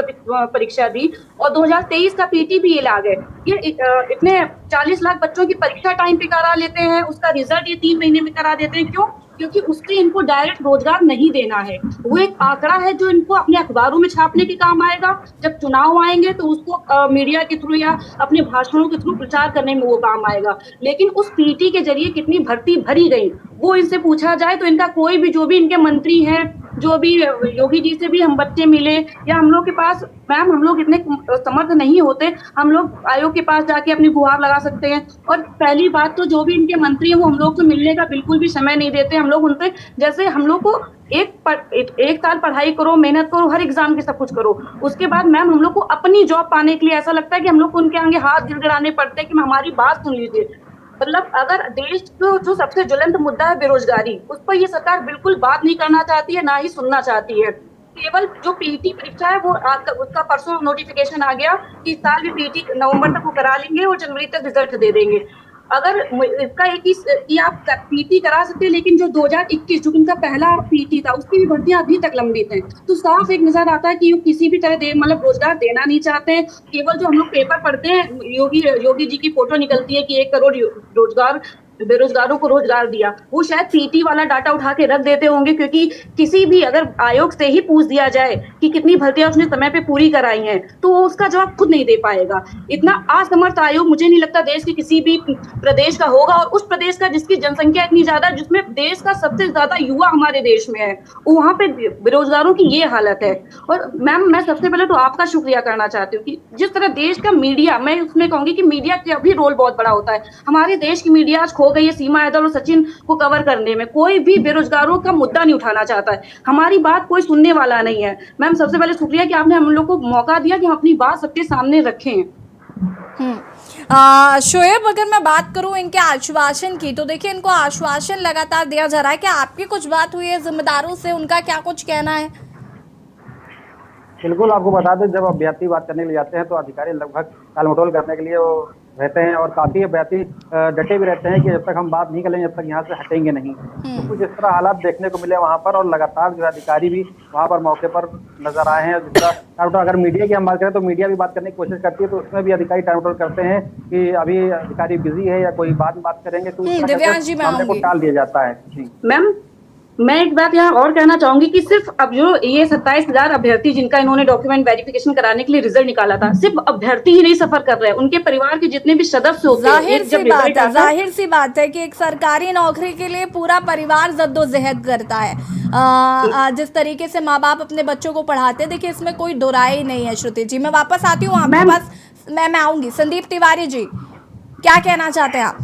परीक्षा दी, और 2023 का पीटी भी ये ला गए। ये इतने 40 लाख बच्चों की परीक्षा टाइम पे करा लेते हैं, उसका रिजल्ट ये 3 महीने में करा देते हैं। क्यों? क्योंकि उससे इनको डायरेक्ट रोजगार नहीं देना है। वो एक आंकड़ा है जो इनको अपने अखबारों में छापने के काम आएगा। जब चुनाव आएंगे तो उसको मीडिया के थ्रू या अपने भाषणों के थ्रू प्रचार करने में वो काम आएगा। लेकिन उस पीटी के जरिए कितनी भर्ती भरी गई वो इनसे पूछा जाए तो इनका कोई भी, जो भी इनके मंत्री हैं, जो भी योगी जी से भी हम बच्चे मिले, या हम लोग के पास, मैम हम लोग इतने समर्थ नहीं होते, हम लोग आयोग के पास जाके अपनी गुहार लगा सकते हैं। और पहली बात तो जो भी इनके मंत्री हैं वो हम लोग से मिलने का बिल्कुल भी समय नहीं देते। हम लोग उनसे, जैसे हम लोग को एक साल पढ़ाई करो, मेहनत करो, हर एग्जाम के सब कुछ करो, उसके बाद मैम हम लोग को अपनी जॉब पाने के लिए ऐसा लगता है कि हम लोग को उनके आगे हाथ गिड़गिड़ाने पड़ते हैं कि हमारी बात सुन लीजिए। मतलब अगर देश को जो सबसे ज्वलंत मुद्दा है बेरोजगारी, उस पर ये सरकार बिल्कुल बात नहीं करना चाहती है, ना ही सुनना चाहती है। केवल जो पीटी परीक्षा है वो उसका परसों नोटिफिकेशन आ गया कि इस साल भी पीटी नवंबर तक वो करा लेंगे और जनवरी तक रिजल्ट दे देंगे। अगर इसका एक ही कि आप पीटी करा सकते हैं, लेकिन जो 2021 जो उनका पहला पीटी था उसकी भी भर्तियां अभी तक लंबित हैं। तो साफ एक नजर आता है कि ये किसी भी तरह मतलब रोजगार देना नहीं चाहते हैं। केवल जो हम लोग पेपर पढ़ते हैं, योगी जी की फोटो निकलती है कि 1 करोड़ रोजगार बेरोजगारों को रोजगार दिया, वो शायद पीटी वाला डाटा उठा के रख देते होंगे, क्योंकि किसी भी अगर आयोग से ही पूछ दिया जाए कि कितनी भर्तियां उसने समय पे पूरी कराई हैं तो वो उसका जवाब खुद नहीं दे पाएगा। इतना असमर्थ आयोग मुझे नहीं लगता देश के किसी भी प्रदेश का होगा, और उस प्रदेश का जिसकी जनसंख्या इतनी ज्यादा, जिसमें देश का सबसे ज्यादा युवा हमारे देश में है, वहां पे बेरोजगारों की ये हालत है। और मैम मैं सबसे पहले तो आपका शुक्रिया करना चाहती हूँ कि जिस तरह देश का मीडिया, मैं उसमें कहूंगी कि मीडिया का भी रोल बहुत बड़ा होता है। हमारे देश की मीडिया आज खो गई है सीमा यादव और सचिन को कवर करने में। कोई भी बेरोजगारों का मुद्दा नहीं उठाना चाहता है, हमारी बात कोई सुनने वाला नहीं है। मैम सबसे पहले शुक्रिया कि आपने हम लोग को मौका दिया कि हम अपनी बात सबके सामने रखें। शोएब, अगर मैं बात करूं इनके आश्वासन की, तो देखिए इनको आश्वासन लगातार दिया जा रहा है। क्या आपकी कुछ बात हुई है जिम्मेदारों से, उनका क्या कुछ कहना है? बिल्कुल, आपको बता दें जब अभ्यर्थी बात करने के लिए जाते हैं तो अधिकारी लगभग टालमटोल करने के लिए वो रहते हैं, और काफी अभ्यर्थी डटे भी रहते हैं कि जब तक हम बात नहीं करेंगे जब तक यहाँ से हटेंगे नहीं। तो कुछ इस तरह हालात देखने को मिले वहाँ पर, और लगातार जो है अधिकारी भी वहाँ पर मौके पर नजर आए हैं। जिस तरह अगर मीडिया की हम बात करें तो मीडिया भी बात करने की कोशिश करती है, तो उसमें भी अधिकारी टालमटोल करते हैं कि अभी अधिकारी बिजी है या कोई बाद में बात करेंगे, तो मामले को टाल दिया जाता है। जी मैम, मैं एक बात यहाँ और कहना चाहूंगी कि सिर्फ अब जो ये 27,000 अभ्यर्थी जिनका इन्होंने डॉक्यूमेंट वेरिफिकेशन कराने के लिए रिजल्ट निकाला था, सिर्फ अभ्यर्थी ही नहीं सफर कर रहे हैं, उनके परिवार के जितने भी सदस्य होते हैं। जाहिर सी बात है कि एक सरकारी नौकरी के लिए पूरा परिवार जद्दोजहद करता है। जिस तरीके से माँ बाप अपने बच्चों को पढ़ाते हैं, देखिए इसमें कोई दो राय नहीं है। श्रुति जी, मैं वापस आती हूँ आपके पास, मैं आऊंगी। संदीप तिवारी जी, क्या कहना चाहते हैं आप?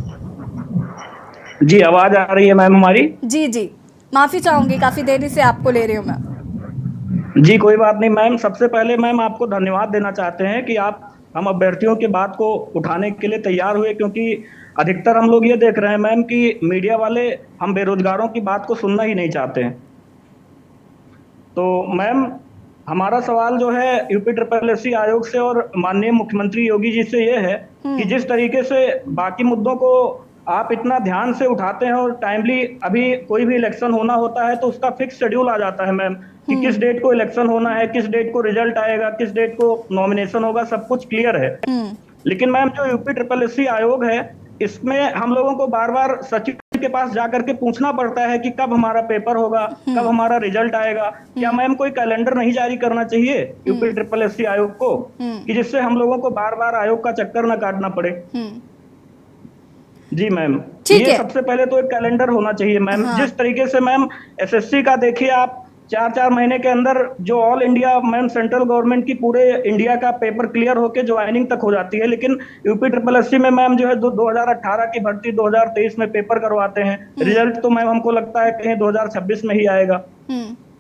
जी, आवाज आ रही है मैम हमारी? जी, माफी चाहूंगी, काफी देरी से आपको ले रही हूँ मैं। जी कोई बात नहीं मैम। सबसे पहले मैम आपको धन्यवाद देना चाहते हैं कि आप हम अभ्यर्थियों की बात को उठाने के लिए तैयार हुए, क्योंकि अधिकतर हम लोग ये देख रहे हैं मैम कि मीडिया वाले हम बेरोजगारों की बात को सुनना ही नहीं चाहते हैं। तो मैम हमारा सवाल जो है UPSSC आयोग से और माननीय मुख्यमंत्री योगी जी से ये है कि जिस तरीके से बाकी मुद्दों को आप इतना ध्यान से उठाते हैं और टाइमली, अभी कोई भी इलेक्शन होना होता है तो उसका फिक्स शेड्यूल आ जाता है मैम कि किस डेट को इलेक्शन होना है, किस डेट को रिजल्ट आएगा, किस डेट को नॉमिनेशन होगा, सब कुछ क्लियर है। लेकिन मैम जो UPSSC आयोग है, इसमें हम लोगों को बार बार सचिव के पास जाकर के पूछना पड़ता है कि कब हमारा पेपर होगा, कब हमारा रिजल्ट आएगा। क्या मैम कोई कैलेंडर नहीं जारी करना चाहिए UPSSC आयोग को, कि जिससे हम लोगों को बार बार आयोग का चक्कर न काटना पड़े? जी मैम, ये सबसे पहले तो एक कैलेंडर होना चाहिए मैम। जिस तरीके से मैम SSC का देखिए आप 4 महीने के अंदर जो all India ma'am central government की पूरे इंडिया का पेपर क्लियर होके ज्वाइनिंग तक हो जाती है, लेकिन यूपी SSSC में मैम जो है 2018 की भर्ती 2023 में पेपर करवाते हैं। रिजल्ट तो मैम हमको लगता है कहीं 2026 में ही आएगा।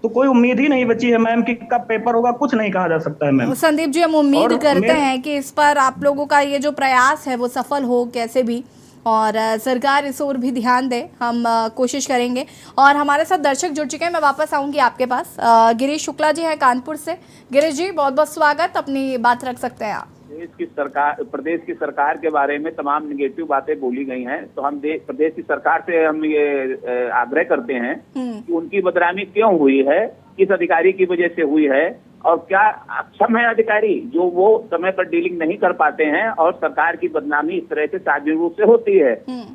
तो कोई उम्मीद ही नहीं बची है मैम कि कब पेपर होगा, कुछ नहीं कहा जा सकता है मैम। संदीप जी, हम उम्मीद करते हैं कि इस पर आप लोगों का ये जो प्रयास है वो सफल हो कैसे भी, और सरकार इस ओर भी ध्यान दे। हम कोशिश करेंगे। और हमारे साथ दर्शक जुड़ चुके हैं, मैं वापस आऊंगी आपके पास। गिरीश शुक्ला जी हैं कानपुर से। गिरीश जी, बहुत बहुत स्वागत, अपनी बात रख सकते हैं आप। प्रदेश की सरकार के बारे में तमाम निगेटिव बातें बोली गई हैं, तो हम प्रदेश की सरकार से हम ये आग्रह करते हैं कि उनकी बदनामी क्यों हुई है, किस अधिकारी की वजह से हुई है, और क्या अक्षम है अधिकारी जो वो समय पर डीलिंग नहीं कर पाते हैं, और सरकार की बदनामी इस तरह से सार्वजनिक रूप से होती है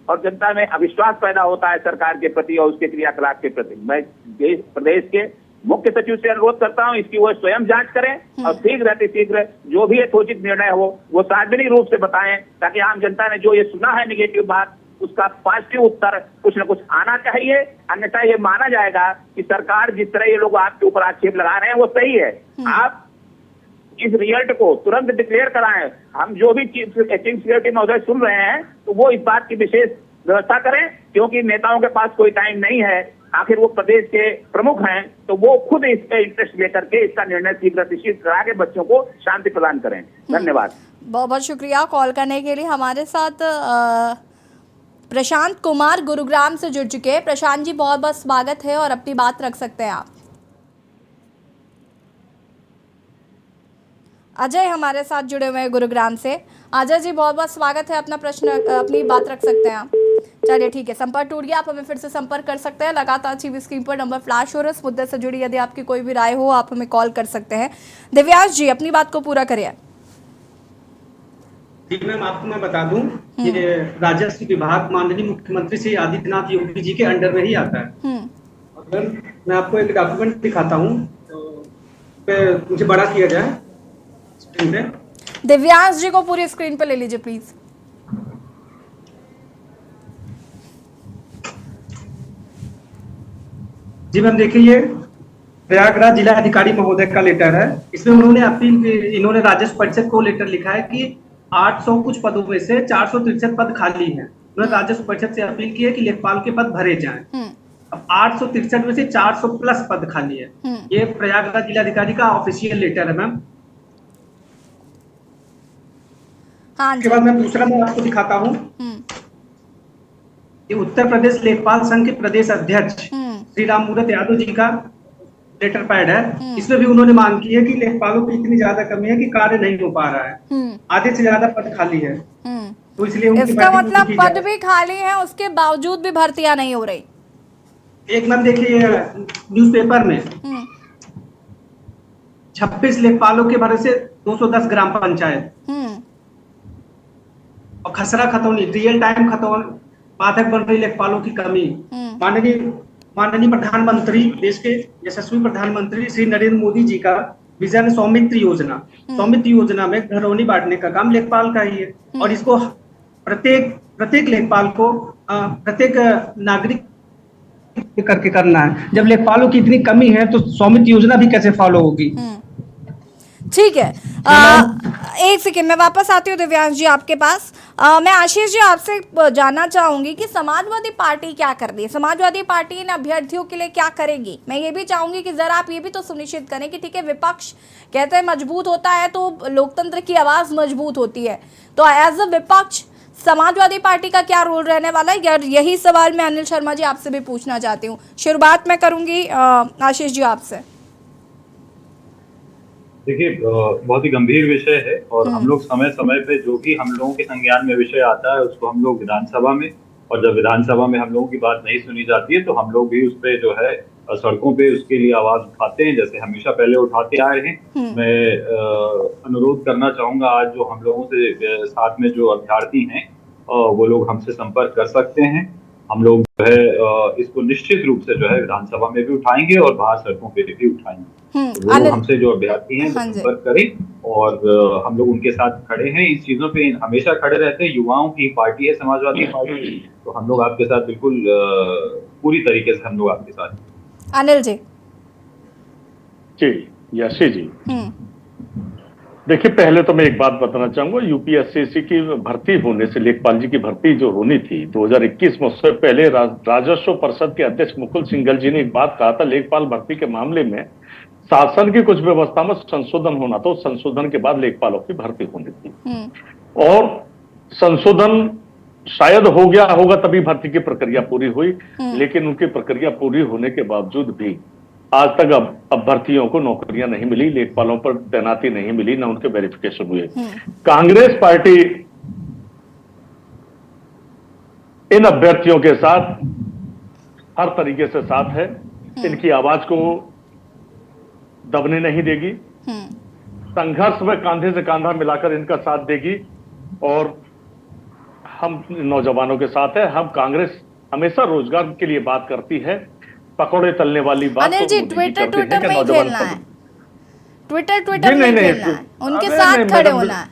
और जनता में अविश्वास पैदा होता है सरकार के प्रति और उसके क्रियाकलाप के प्रति। मैं प्रदेश के मुख्य सचिव से अनुरोध करता हूं, इसकी वो स्वयं जांच करें और शीघ्र जो भी यथोचित निर्णय हो वो सार्वजनिक रूप से बताएं, ताकि आम जनता ने जो ये सुना है निगेटिव बात, उसका पॉजिटिव उत्तर कुछ न कुछ आना चाहिए। अन्यथा ये माना जाएगा कि सरकार जिस तरह ये लोग आपके ऊपर आक्षेप लगा रहे हैं वो सही है। आप इस रिजल्ट को तुरंत डिक्लेयर कराएं। हम जो भी चीफ सिक्योरिटी महोदय सुन रहे हैं तो वो इस बात की विशेष व्यवस्था करें, क्योंकि नेताओं के पास कोई टाइम नहीं है। आखिर वो प्रदेश के प्रमुख हैं, तो वो खुद इस पे इंटरेस्ट लेकर के इसका निर्णय शीघ्र करा के बच्चों को शांति प्रदान करें। धन्यवाद। बहुत बहुत शुक्रिया कॉल करने के लिए। हमारे साथ प्रशांत कुमार गुरुग्राम से जुड़ चुके हैं। प्रशांत जी, बहुत बहुत स्वागत है और अपनी बात रख सकते हैं आप। अजय हमारे साथ जुड़े हुए हैं गुरुग्राम से। अजय जी, बहुत बहुत स्वागत है, अपना प्रश्न अपनी बात रख सकते हैं आप। चलिए ठीक है, संपर्क टूट गया, आप हमें फिर से संपर्क कर सकते हैं। लगातार टीवी स्क्रीन पर नंबर फ्लैश हो रहा है। इस मुद्दे से जुड़ी यदि आपकी कोई भी राय हो आप हमें कॉल कर सकते हैं। दिव्यांश जी, अपनी बात को पूरा करिए। जी मैम, आपको मैं बता दूं कि राजस्व विभाग माननीय मुख्यमंत्री श्री आदित्यनाथ योगी जी के अंडर में ही आता है। और मैं आपको एक डॉक्यूमेंट दिखाता हूँ, तो मुझे बड़ा किया जाए स्क्रीन पे। दिव्यांश जी को पूरी स्क्रीन पे ले लीजिए प्लीज। जी मैम, देखिए ये प्रयागराज जिला अधिकारी महोदय का लेटर है। इसमें उन्होंने इन्होंने राजस्व परिषद को लेटर लिखा है कि 800 कुछ पदों में से 463 पद खाली हैं। उन्होंने राजस्व परिषद से अपील की है कि लेखपाल के पद भरे जाएं। अब 863 में से 400 प्लस पद खाली है। ये प्रयागराज जिलाधिकारी का ऑफिशियल लेटर है मैम। उसके बाद मैं दूसरा मैं आपको दिखाता हूँ, ये उत्तर प्रदेश लेखपाल संघ के प्रदेश अध्यक्ष श्री राम मूरत यादव जी का लेटर पैड है। इसमें भी उन्होंने मांग की है कि लेखपालों की इतनी ज्यादा कमी है कि कार्य नहीं हो पा रहा है, आधे से ज्यादा पद खाली है, तो इसलिए इसका मतलब पद भी खाली है, उसके बावजूद भी भर्तियां नहीं हो रही। एक मैम देखिए न्यूज़पेपर में 26 लेखपालों के भरोसे 210 ग्राम पंचायत और खसरा खतौनी रियल टाइम खतौनी बाधक बन रही लेखपालों की कमी। माननीय प्रधानमंत्री, देश के यशस्वी प्रधानमंत्री श्री नरेंद्र मोदी जी का विजन सौमित्र योजना में घरौनी बांटने का काम लेखपाल का ही है, और इसको प्रत्येक लेखपाल को प्रत्येक नागरिक करके करना है। जब लेखपालों की इतनी कमी है तो सौमित्र योजना भी कैसे फॉलो होगी? ठीक है, एक सेकेंड मैं वापस आती हूँ दिव्यांश जी आपके पास। मैं आशीष जी आपसे जानना चाहूंगी कि समाजवादी पार्टी क्या कर रही है, समाजवादी पार्टी इन अभ्यर्थियों के लिए क्या करेगी। मैं ये भी चाहूंगी कि जरा आप ये भी तो सुनिश्चित करें कि ठीक है, विपक्ष कहते हैं मजबूत होता है तो लोकतंत्र की आवाज मजबूत होती है, तो एज अ विपक्ष समाजवादी पार्टी का क्या रोल रहने वाला है, यार यही सवाल मैं अनिल शर्मा जी आपसे भी पूछना चाहती हूँ। शुरुआत मैं करूंगी आशीष जी आपसे। देखिए, बहुत ही गंभीर विषय है और हम लोग समय समय पे जो भी हम लोगों के संज्ञान में विषय आता है उसको हम लोग विधानसभा में, और जब विधानसभा में हम लोगों की बात नहीं सुनी जाती है तो हम लोग भी उस पे जो है सड़कों पे उसके लिए आवाज उठाते हैं, जैसे हमेशा पहले उठाते आए हैं। मैं अनुरोध करना चाहूंगा, आज जो हम लोगों से साथ में जो अभ्यर्थी हैं वो लोग हमसे संपर्क कर सकते हैं। हम लोग जो है इसको निश्चित रूप से जो है विधानसभा में भी उठाएंगे और बाहर सड़कों पे भी उठाएंगे। तो वो हमसे जो अभ्यर्थी हैं संपर्क करें और हम लोग उनके साथ खड़े हैं। इस चीजों पे हमेशा खड़े रहते हैं। युवाओं की पार्टी है समाजवादी पार्टी, तो हम लोग आपके साथ बिल्कुल पूरी तरीके से हम लोग आपके साथ। अनिल जी। जी यशी जी, देखिए पहले तो मैं एक बात बताना चाहूंगा, यूपीएससी की भर्ती होने से, लेखपाल जी की भर्ती जो होनी थी 2021 में, उससे पहले राजस्व परिषद के अध्यक्ष मुकुल सिंघल जी ने एक बात कहा था, लेखपाल भर्ती के मामले में शासन की कुछ व्यवस्था में संशोधन होना था, उस संशोधन के बाद लेखपालों की भर्ती होनी थी। और संशोधन शायद हो गया होगा तभी भर्ती की प्रक्रिया पूरी हुई, लेकिन उनकी प्रक्रिया पूरी होने के बावजूद भी आज तक अभ्यर्थियों को नौकरियां नहीं मिली, लेखपालों पर तैनाती नहीं मिली, ना उनके वेरिफिकेशन हुए। कांग्रेस पार्टी इन अभ्यर्थियों के साथ हर तरीके से साथ है, इनकी आवाज को दबने नहीं देगी, संघर्ष में कांधे से कांधा मिलाकर इनका साथ देगी, और हम नौजवानों के साथ है। हम कांग्रेस हमेशा रोजगार के लिए बात करती है, पकौड़े तलने वाली बात अनिल जी, ट्विटर नहीं खेलना है, ट्विटर नहीं खेलना है, उनके साथ खड़े होना है।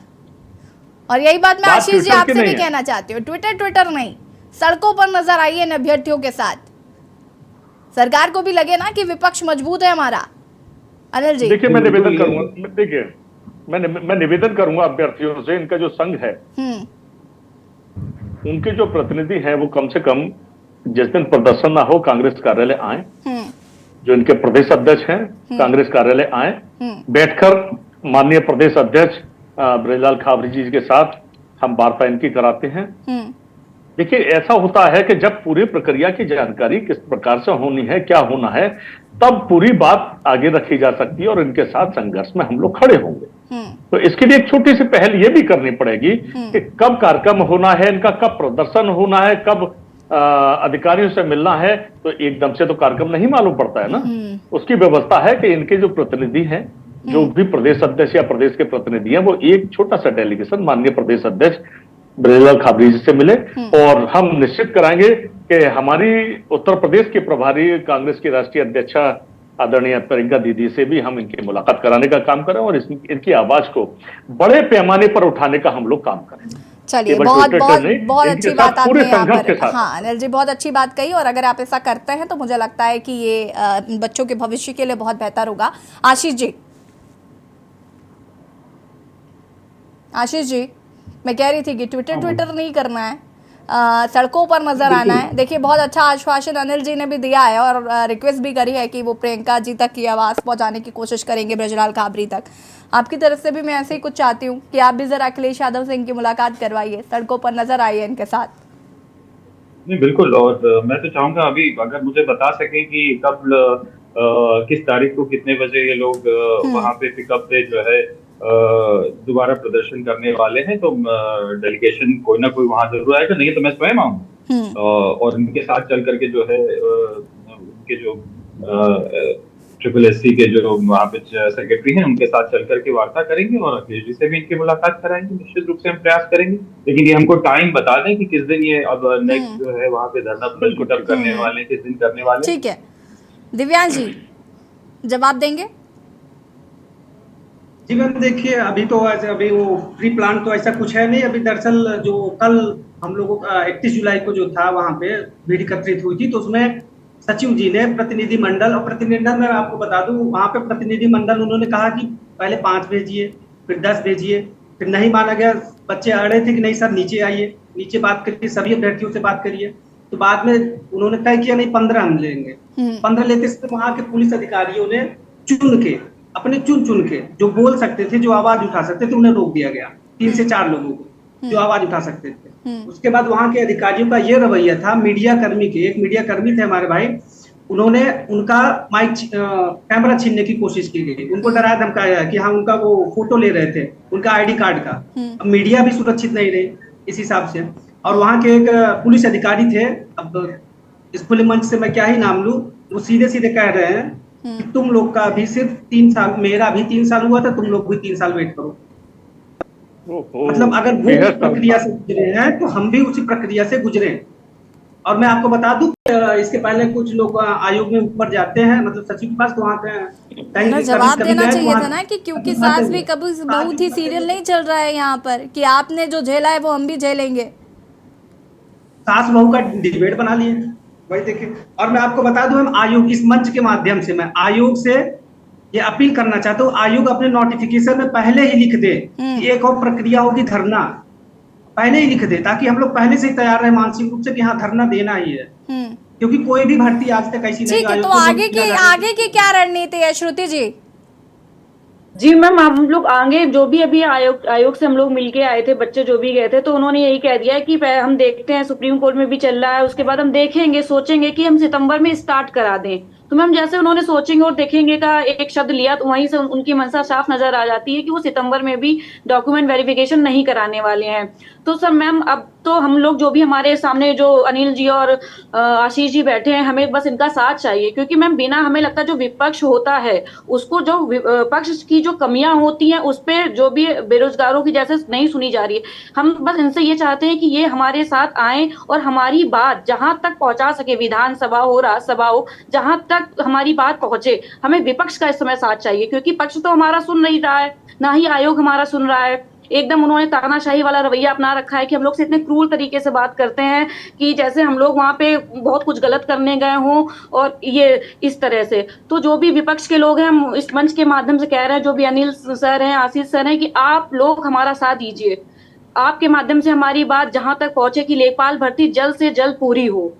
और यही बात मैं आशीष जी आपसे भी कहना चाहती हूँ, ट्विटर नहीं, सड़कों पर नजर आइए इन अभ्यर्थियों के साथ। सरकार को भी लगे ना कि विपक्ष मजबूत है हमारा। अनिल जी देखिए, मैं निवेदन करूंगा, देखिए मैं निवेदन करूंगा अभ्यर्थियों से, इनका जो संघ है, उनके जो प्रतिनिधि हैं वो कम से कम जिस दिन प्रदर्शन ना हो कांग्रेस कार्यालय आए, जो इनके प्रदेश अध्यक्ष हैं कांग्रेस कार्यालय आए, बैठकर माननीय प्रदेश अध्यक्ष ब्रजलाल खाबरी जी के साथ हम वार्ता इनकी कराते हैं। देखिए, ऐसा होता है कि जब पूरी प्रक्रिया की जानकारी किस प्रकार से होनी है, क्या होना है, तब पूरी बात आगे रखी जा सकती है और इनके साथ संघर्ष में हम लोग खड़े होंगे। तो इसके लिए एक छोटी सी पहल ये भी करनी पड़ेगी कि कब कार्यक्रम होना है इनका, कब प्रदर्शन होना है, कब अधिकारियों से मिलना है, तो एकदम से तो कार्यक्रम नहीं मालूम पड़ता है ना। उसकी व्यवस्था है कि इनके जो प्रतिनिधि हैं, जो भी प्रदेश अध्यक्ष या प्रदेश के प्रतिनिधि हैं, वो एक छोटा सा डेलीगेशन माननीय प्रदेश अध्यक्ष ब्रजलाल खाबरी जी से मिले, और हम निश्चित कराएंगे कि हमारी उत्तर प्रदेश के प्रभारी कांग्रेस की राष्ट्रीय अध्यक्षा आदरणीय प्रियंका दीदी से भी हम इनकी मुलाकात कराने का काम करें और इनकी आवाज को बड़े पैमाने पर उठाने का हम लोग काम करें। चलिए, बहुत अच्छी बात आपने यहाँ पर, हाँ अनिल जी, बहुत अच्छी बात कही। और अगर आप ऐसा करते हैं तो मुझे लगता है कि ये बच्चों के भविष्य के लिए बहुत बेहतर होगा। आशीष जी, मैं कह रही थी कि ट्विटर नहीं करना है, सड़कों पर नजर आना है। देखिए, बहुत अच्छा आश्वासन अनिल जी ने भी दिया है और रिक्वेस्ट भी करी है कि वो प्रियंका जी तक की आवाज़ पहुंचाने की कोशिश करेंगे, ब्रजलाल खाबरी तक। आपकी तरफ से भी मैं ऐसे ही कुछ चाहती हूँ कि आप भी जरा अखिलेश यादव से इनकी मुलाकात करवाइए, सड़कों पर नजर आइए इनके साथ। नहीं, बिल्कुल। और मैं तो चाहूंगा अभी अगर मुझे बता सकें कि कब किस तारीख को कितने बजे ये लोग वहां पे पिकअप पे जो है दोबारा प्रदर्शन करने वाले हैं, तो डेलीगेशन कोई ना कोई वहां जरूर आएगा, नहीं तो मैं स्वयं आऊंगा और इनके साथ चल करके जो है उनके जो SSSC के जो वहाँ पे सेक्रेटरी हैं उनके साथ चल करके वार्ता करेंगे और अखिलेश जी से भी इनकी मुलाकात कराएंगे। निश्चित रूप से हम प्रयास करेंगे, लेकिन ये हमको टाइम बता दें कि किस दिन ये अब नेक्स्ट जो है वहाँ पे धरना प्रदर्शन करने वाले, किस दिन करने वाले। ठीक है, दिव्यांश जी जवाब देंगे। जी मैम, देखिए अभी तो अभी वो प्री प्लान तो ऐसा कुछ है नहीं। अभी दरअसल जो कल हम लोगों का 31 जुलाई को जो था वहाँ पे भीड़ एकत्रित हुई थी, तो उसमें सचिव जी ने प्रतिनिधि मंडल, और प्रतिनिधिमंडल में आपको बता दूं वहाँ पे प्रतिनिधि मंडल उन्होंने कहा कि पहले 5 भेजिए, फिर 10 भेजिए, फिर नहीं माना गया। बच्चे अड़े थे कि नहीं सर नीचे आइए, नीचे बात करिए, सभी अभ्यर्थियों से बात करिए। तो बाद में उन्होंने तय किया नहीं 15 हम लेंगे। 15 लेते से वहाँ के पुलिस अधिकारियों ने चुन के जो बोल सकते थे, जो आवाज उठा सकते थे, उन्हें रोक दिया गया। 3 से 4 लोगों को जो आवाज उठा सकते थे। उसके बाद वहाँ के अधिकारियों का ये रवैया था, मीडिया कर्मी के, एक मीडिया कर्मी थे हमारे भाई, उन्होंने उनका माइक कैमरा छीनने की कोशिश की गई, उनको डराया धमकाया कि हम उनका वो फोटो ले रहे थे, उनका आईडी कार्ड का। अब मीडिया भी सुरक्षित नहीं रही इस हिसाब से। और वहाँ के एक पुलिस अधिकारी थे, अब इस खुले मंच से मैं क्या ही नाम लूं, वो सीधे सीधे कह रहे हैं कि तुम लोग का भी सिर्फ 3 साल, मेरा भी 3 साल हुआ था, तुम लोग भी 3 साल वेट करो। मतलब अगर वो उस प्रक्रिया से गुजरे हैं तो हम भी उसी प्रक्रिया से गुजरे। और मैं आपको बता दूं इसके पहले कुछ लोग आयोग में ऊपर जाते हैं, मतलब सचिव के पास, तो वहाँ पे जवाब देना चाहिए था ना कि क्योंकि सास भी कभी बहुत ही सीरियल नहीं चल रहा है यहाँ पर कि आपने जो झेला है वो हम भी झेलेंगे। सास बहू का डिबेट बना लिए, वही देखिए। और मैं आपको बता दूं, हम आयोग, इस मंच के माध्यम से मैं आयोग से ये अपील करना चाहता हूँ, आयोग अपने नोटिफिकेशन में पहले ही लिख दे कि एक और प्रक्रिया होगी धरना, पहले ही लिख दे, ताकि हम लोग पहले से ही तैयार रहे मानसिक रूप से कि हाँ धरना देना ही है, क्योंकि कोई भी भर्ती आज तक ऐसी नहीं। ठीक है, तो आगे की क्या रणनीति है श्रुति जी? जी मैम, हम लोग आगे जो भी अभी आयोग से हम लोग मिलके आए थे, बच्चे जो भी गए थे, तो उन्होंने यही कह दिया है कि हम देखते हैं, सुप्रीम कोर्ट में भी चल रहा है, उसके बाद हम देखेंगे, सोचेंगे कि हम सितंबर में स्टार्ट करा दें। तो मैम जैसे उन्होंने सोचेंगे और देखेंगे का एक शब्द लिया, तो वहीं से उनकी मंशा साफ नजर आ जाती है कि वो सितंबर में भी डॉक्यूमेंट वेरिफिकेशन नहीं कराने वाले हैं। तो सर मैम, अब तो हम लोग जो भी हमारे सामने जो अनिल जी और आशीष जी बैठे हैं, हमें बस इनका साथ चाहिए, क्योंकि मैम बिना, हमें लगता है जो विपक्ष होता है उसको, जो पक्ष की जो कमियां होती हैं उस पे जो भी बेरोजगारों की जैसे नहीं सुनी जा रही है, हम बस इनसे ये चाहते हैं कि ये हमारे साथ आए और हमारी बात जहां तक पहुंचा सके, विधानसभा हो, राज्यसभा हो, जहां तक हमारी बात पहुंचे, हमें विपक्ष का इस समय साथ चाहिए, क्योंकि पक्ष तो हमारा सुन नहीं रहा है, ना ही आयोग हमारा सुन रहा है। एकदम उन्होंने तानाशाही वाला रवैया अपना रखा है कि हम लोग से इतने क्रूर तरीके से बात करते हैं कि जैसे हम लोग वहां पे बहुत कुछ गलत करने गए हों, और ये इस तरह से। तो जो भी विपक्ष के लोग हैं, हम इस मंच के माध्यम से कह रहे हैं, जो भी अनिल सर हैं, आशीष सर हैं, कि आप लोग हमारा साथ दीजिए, आपके माध्यम से हमारी बात जहां तक पहुंचे कि लेखपाल भर्ती जल्द से जल्द पूरी हो।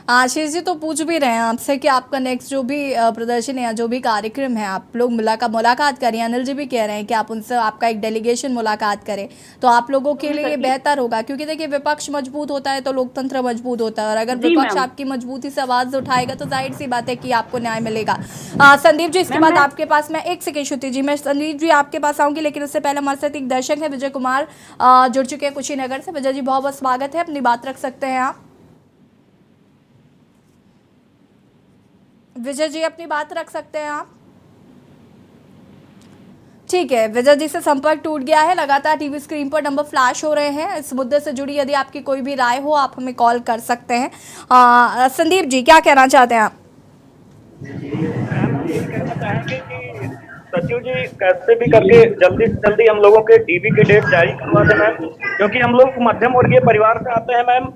आशीष जी तो पूछ भी रहे हैं आपसे कि आपका नेक्स्ट जो भी प्रदर्शन या जो भी कार्यक्रम है, आप लोग मुलाकात करें। अनिल जी भी कह रहे हैं कि आप उनसे, आपका एक डेलीगेशन मुलाकात करें, तो आप लोगों के लिए ये बेहतर होगा, क्योंकि देखिए विपक्ष मजबूत होता है तो लोकतंत्र मजबूत होता है, और अगर विपक्ष आपकी मजबूती से आवाज उठाएगा तो जाहिर सी बात है कि आपको न्याय मिलेगा। संदीप जी, इसके बाद आपके पास, मैं एक सेकेंड श्रुति जी, मैं संदीप जी आपके पास आऊंगी, लेकिन उससे पहले हमारे साथ एक दर्शक है विजय कुमार जुड़ चुके हैं कुशीनगर से। विजय जी बहुत बहुत स्वागत है, अपनी बात रख सकते हैं आप। विजय जी अपनी बात रख सकते हैं आप। ठीक है, विजय जी से संपर्क टूट गया है। लगातार टीवी स्क्रीन पर नंबर फ्लैश हो रहे हैं। इस मुद्दे से जुड़ी यदि आपकी कोई भी राय हो, आप हमें कॉल कर सकते हैं। संदीप जी क्या कहना चाहते हैं आप? सचिव जी कैसे भी करके जल्दी से जल्दी हम लोगों के डीबी के डेट जारी करवा दें मैम, क्योंकि हम लोग मध्यम वर्गीय परिवार से आते हैं मैम।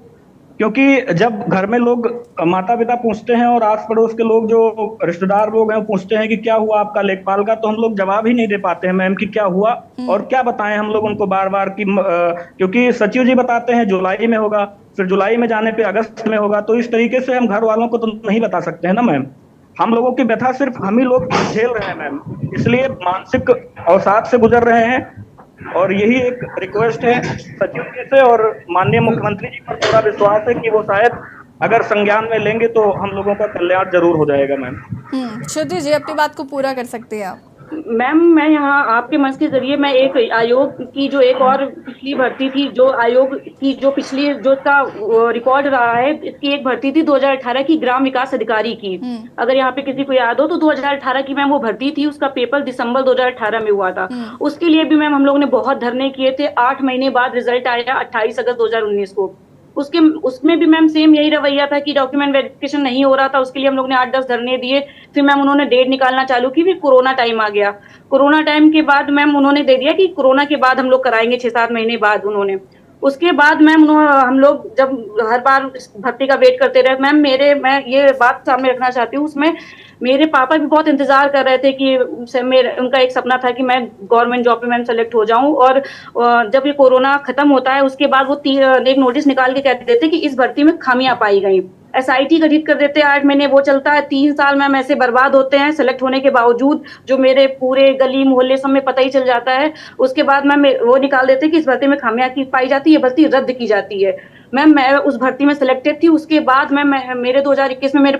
क्योंकि जब घर में लोग माता पिता पूछते हैं और आस पड़ोस के लोग जो रिश्तेदार लोग हैं पूछते हैं कि क्या हुआ आपका लेखपाल का, तो हम लोग जवाब ही नहीं दे पाते हैं मैम कि क्या हुआ और क्या बताएं हम लोग उनको बार बार कि क्योंकि सचिव जी बताते हैं जुलाई में होगा, फिर जुलाई में जाने पे अगस्त में होगा, तो इस तरीके से हम घर वालों को तो नहीं बता सकते हैं ना मैम। हम लोगों की व्यथा सिर्फ हम ही लोग झेल रहे हैं मैम, इसलिए मानसिक अवसाद से गुजर रहे हैं। और यही एक रिक्वेस्ट है सचिव जी से और माननीय मुख्यमंत्री जी पर पूरा विश्वास है कि वो शायद अगर संज्ञान में लेंगे तो हम लोगों का कल्याण जरूर हो जाएगा मैम। श्रुति जी अपनी बात को पूरा कर सकते हैं आप। मैम मैं यहाँ आपके मंच के जरिए मैं एक आयोग की जो एक और पिछली भर्ती थी, जो आयोग की जो पिछली जो का रिकॉर्ड रहा है, इसकी एक भर्ती थी 2018 की ग्राम विकास अधिकारी की। अगर यहाँ पे किसी को याद हो तो 2018 की मैम वो भर्ती थी, उसका पेपर दिसंबर 2018 में हुआ था। उसके लिए भी मैम हम लोग ने बहुत धरने किए थे। 8 महीने बाद रिजल्ट आया 28 अगस्त 2019 को। उसमें भी मैम सेम यही रवैया था कि डॉक्यूमेंट वेरिफिकेशन नहीं हो रहा था, उसके लिए हम लोग ने 8-10 धरने दिए। फिर मैम उन्होंने डेट निकालना चालू की, फिर कोरोना टाइम आ गया। कोरोना टाइम के बाद मैम उन्होंने दे दिया कि कोरोना के बाद हम लोग कराएंगे, 6-7 महीने बाद उन्होंने। उसके बाद मैम हम लोग जब हर बार भर्ती का वेट करते रहे मैम, मैं ये बात सामने रखना चाहती हूँ, उसमें मेरे पापा भी बहुत इंतजार कर रहे थे कि उनका एक सपना था कि मैं गवर्नमेंट जॉब पे मैम सेलेक्ट हो जाऊं। और जब ये कोरोना खत्म होता है उसके बाद वो एक नोटिस निकाल के कहते थे कि इस भर्ती में खामियां पाई गई। SIT गठित कर देते हैं, 8 महीने वो चलता है, 3 साल मैम ऐसे बर्बाद होते हैं सेलेक्ट होने के बावजूद, जो मेरे पूरे गली मोहल्ले सब में पता ही चल जाता है। उसके बाद मैम वो निकाल देते हैं कि इस भर्ती में खामियां पाई जाती है, ये भर्ती रद्द की जाती है। मैम मैं उस भर्ती में सिलेक्टेड थी। उसके बाद मैम मेरे 2021 में मेरे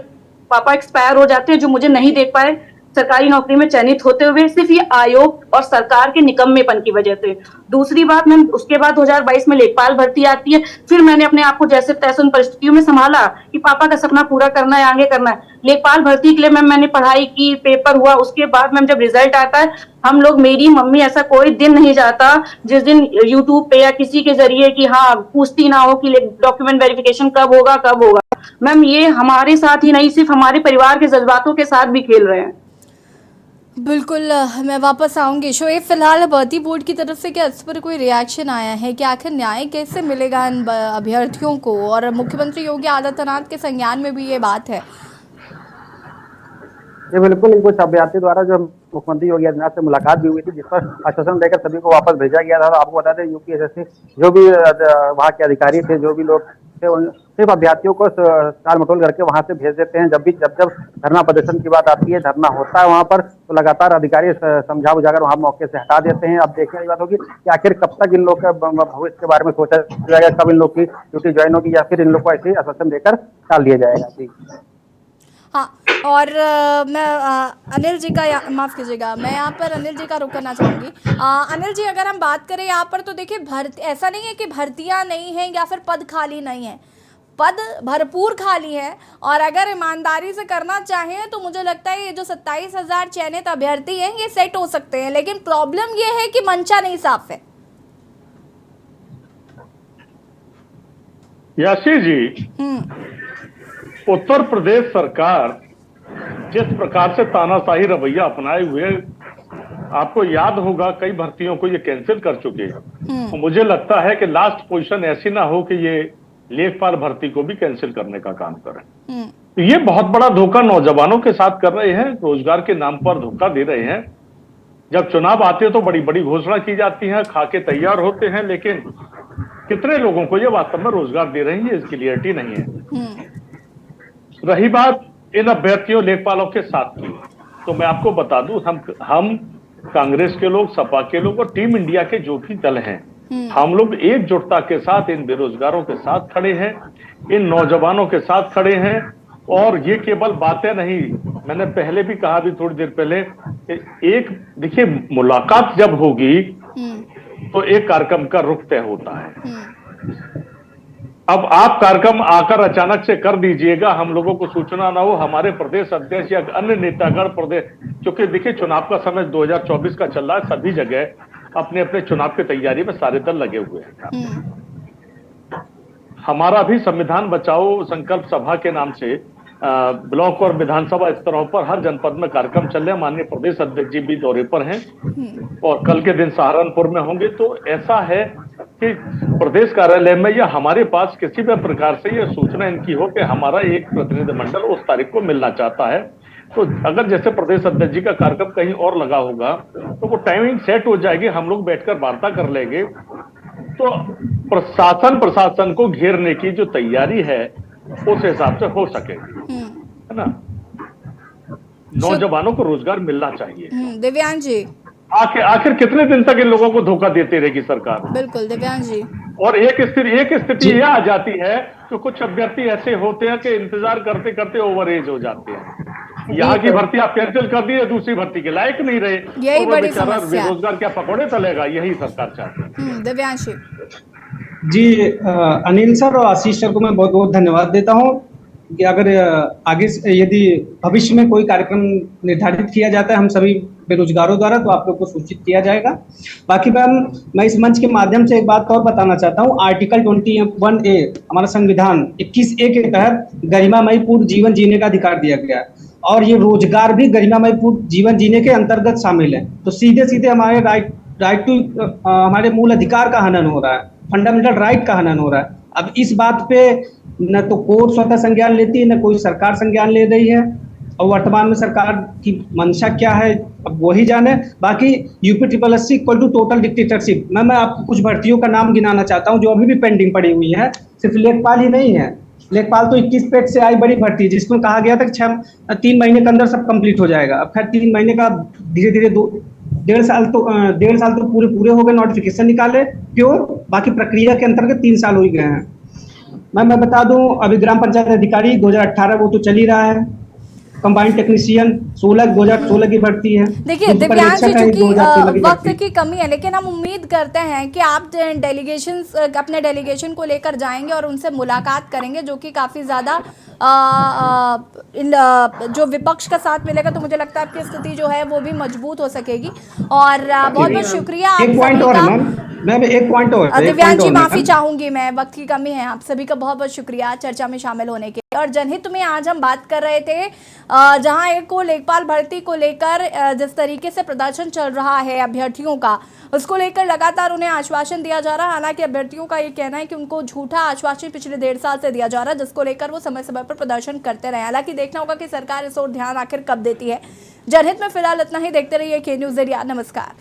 पापा एक्सपायर हो जाते हैं, जो मुझे नहीं देख पाए सरकारी नौकरी में चयनित होते हुए, सिर्फ ये आयोग और सरकार के निकम्मेपन की वजह से। दूसरी बात मैम, उसके बाद 2022 में लेखपाल भर्ती आती है। फिर मैंने अपने आप को जैसे तैसे उन परिस्थितियों में संभाला कि पापा का सपना पूरा करना है, आगे करना है। लेखपाल भर्ती के लिए मैम मैंने पढ़ाई की, पेपर हुआ। उसके बाद मैम जब रिजल्ट आता है, हम लोग, मेरी मम्मी, ऐसा कोई दिन नहीं जाता जिस दिन यूट्यूब पे या किसी के जरिए कि हाँ पूछती ना हो कि डॉक्यूमेंट वेरिफिकेशन कब होगा कब होगा। मैम ये हमारे साथ ही नहीं, सिर्फ हमारे परिवार के जज्बातों के साथ भी खेल रहे हैं। बिल्कुल, मैं वापस आऊंगी। शोएब, फिलहाल भर्ती बोर्ड की तरफ से क्या इस पर कोई रिएक्शन आया है कि आखिर न्याय कैसे मिलेगा इन अभ्यर्थियों को? और मुख्यमंत्री योगी आदित्यनाथ के संज्ञान में भी ये बात है। ये बिल्कुल कुछ अभ्यर्थी द्वारा जो मुख्यमंत्री योगी आदित्यनाथ से मुलाकात भी हुई थी, जिस पर आश्वासन देकर सभी को वापस भेजा गया था। आपको बता दें यूपीएसएससी जो भी वहाँ के अधिकारी थे, जो भी लोग थे, उन सिर्फ अभ्यर्थियों को टाल मटोल करके वहाँ से भेज देते हैं। जब धरना प्रदर्शन की बात आती है, धरना होता है वहाँ पर, तो लगातार अधिकारी समझा बुझाकर वहाँ मौके से हटा देते हैं। अब देखने की बात होगी कि आखिर कब तक इन लोग का भविष्य के बारे में सोचा जाएगा, कब इन लोग की ड्यूटी ज्वाइन होगी, या फिर इन लोग को ऐसे ही आश्वासन देकर टाल दिया जाएगा। जी हाँ, और मैं अनिल जी का माफ़ कीजिएगा, मैं यहाँ पर अनिल जी का रुख करना चाहूँगी। अनिल जी, अगर हम बात करें यहाँ पर, तो देखिए ऐसा नहीं है कि भर्तियाँ नहीं हैं या फिर पद खाली नहीं हैं, पद भरपूर खाली है। और अगर ईमानदारी से करना चाहें तो मुझे लगता है ये जो 27,000 चयनित अभ्यर्थी हैं ये सेट हो सकते हैं, लेकिन प्रॉब्लम ये है कि मंशा नहीं साफ है। याशी जी, उत्तर प्रदेश सरकार जिस प्रकार से तानाशाही रवैया अपनाए हुए, आपको याद होगा कई भर्तियों को ये कैंसिल कर चुके हैं। तो मुझे लगता है कि लास्ट पोजीशन ऐसी ना हो कि ये लेखपाल भर्ती को भी कैंसिल करने का काम करें। तो ये बहुत बड़ा धोखा नौजवानों के साथ कर रहे हैं, रोजगार के नाम पर धोखा दे रहे हैं। जब चुनाव आते हैं तो बड़ी बड़ी घोषणा की जाती है, खाके तैयार होते हैं, लेकिन कितने लोगों को ये वास्तव में रोजगार दे रही है, इसकी क्लियरिटी नहीं है। रही बात इन अभ्यर्थियों लेखपालों के साथ की, तो मैं आपको बता दूं, हम कांग्रेस के लोग, सपा के लोग और टीम इंडिया के जो भी दल हैं, हम लोग एकजुटता के साथ इन बेरोजगारों के साथ खड़े हैं, इन नौजवानों के साथ खड़े हैं। और ये केवल बातें नहीं, मैंने पहले भी कहा, भी थोड़ी देर पहले, एक देखिए मुलाकात जब होगी तो एक कार्यक्रम का रुख तय होता है। अब आप कार्यक्रम आकर अचानक से कर दीजिएगा, हम लोगों को सूचना ना हो, हमारे प्रदेश अध्यक्ष या अन्य नेतागण प्रदेश, क्योंकि देखिए चुनाव का समय 2024 का चल रहा है, सभी जगह अपने अपने चुनाव की तैयारी में सारे दल लगे हुए हैं। हमारा भी संविधान बचाओ संकल्प सभा के नाम से ब्लॉक और विधानसभा स्तरों पर हर जनपद में कार्यक्रम चल रहे हैं। माननीय प्रदेश अध्यक्ष जी भी दौरे पर हैं और कल के दिन सहारनपुर में होंगे। तो ऐसा है कि प्रदेश कार्यालय में या हमारे पास किसी भी प्रकार से यह सूचना इनकी हो कि हमारा एक प्रतिनिधिमंडल उस तारीख को मिलना चाहता है, तो अगर जैसे प्रदेश अध्यक्ष जी का कार्यक्रम कहीं और लगा होगा तो वो टाइमिंग सेट हो जाएगी, हम लोग बैठकर वार्ता कर लेंगे। तो प्रशासन को घेरने की जो तैयारी है उस हिसाब से हो सकेगी, है ना। नौजवानों को रोजगार मिलना चाहिए। दिव्यांग जी, आखिर कितने दिन तक इन लोगों को धोखा देती रहेगी सरकार? बिल्कुल दिव्यांग जी। और एक स्थिति यह आ जाती है कि कुछ अभ्यर्थी ऐसे होते हैं कि इंतजार करते करते ओवर एज हो जाते हैं। यहाँ की भर्ती आप कैंसिल कर दी, दूसरी भर्ती के लायक नहीं रहे, यही बड़ी समस्या। बेरोजगार क्या पकौड़े तलेगा, यही सरकार चाहती है। दिव्यांश जी, अनिल सर और आशीष सर को मैं बहुत बहुत धन्यवाद देता हूँ कि अगर आगे यदि भविष्य में कोई कार्यक्रम निर्धारित किया जाता है हम सभी बेरोजगारों द्वारा, तो आप लोग को सूचित किया जाएगा। बाकी मैं इस मंच के माध्यम से एक बात और बताना चाहता हूँ। आर्टिकल 21A हमारा संविधान 21A के तहत गरिमामयी पूर्ण जीवन जीने का अधिकार दिया गया है, और ये रोजगार भी गरिमामयी पूर्ण जीवन जीने के अंतर्गत शामिल है। तो सीधे सीधे हमारे राइट टू हमारे मूल अधिकार का हनन हो रहा है, फंडामेंटल राइट का हनन हो रहा है। अब इस बात पे न तो कोर्ट स्वतः संज्ञान लेती है, न कोई सरकार संज्ञान ले रही है, और वर्तमान में सरकार की मंशा क्या है अब वही जाने। बाकी UP-SSC equal to total dictatorship. मैं आपको कुछ भर्तियों का नाम गिनाना चाहता हूं जो अभी भी पेंडिंग पड़ी हुई है। सिर्फ लेखपाल ही नहीं है, लेखपाल तो 21 पेट से आई बड़ी भर्ती है, जिसमें कहा गया था कि 3 महीने के अंदर सब कंप्लीट हो जाएगा। अब खैर 3 महीने का धीरे धीरे 1.5 साल तो पूरे हो गए, नोटिफिकेशन निकाले, क्यों? बाकी प्रक्रिया के अंतर्गत 3 साल हो ही गए हैं। मैं बता दूं, अभी ग्राम पंचायत अधिकारी 2018 वो तो चल ही रहा है। कंबाइंड टेक्नीशियन 2016 की भर्ती है। देखिए दिव्यांश जी, चूंकि वक्त की कमी है, लेकिन हम उम्मीद करते हैं कि आप अपने डेलीगेशन को लेकर जाएंगे और उनसे मुलाकात करेंगे, जो कि काफ़ी ज़्यादा जो विपक्ष का साथ मिलेगा तो मुझे लगता है आपकी स्थिति जो है वो भी मजबूत हो सकेगी। और बहुत बहुत शुक्रिया आप सभी का। मैम एक पॉइंट और दिव्यांग जी, माफी चाहूंगी मैं, वक्त की कमी है। आप सभी का बहुत बहुत शुक्रिया चर्चा में शामिल होने के। और जनहित में आज हम बात कर रहे थे जहां एक को लेखपाल भर्ती को लेकर जिस तरीके से प्रदर्शन चल रहा है अभ्यर्थियों का, उसको लेकर लगातार उन्हें आश्वासन दिया जा रहा है। हालांकि अभ्यर्थियों का ये कहना है कि उनको झूठा आश्वासन पिछले 1.5 साल से दिया जा रहा है, जिसको लेकर वो समय समय पर प्रदर्शन करते रहे। हालांकि देखना होगा कि सरकार इस ओर ध्यान आखिर कब देती है। जनहित में फिलहाल इतना ही। देखते रहिए के न्यूज़ इंडिया। नमस्कार।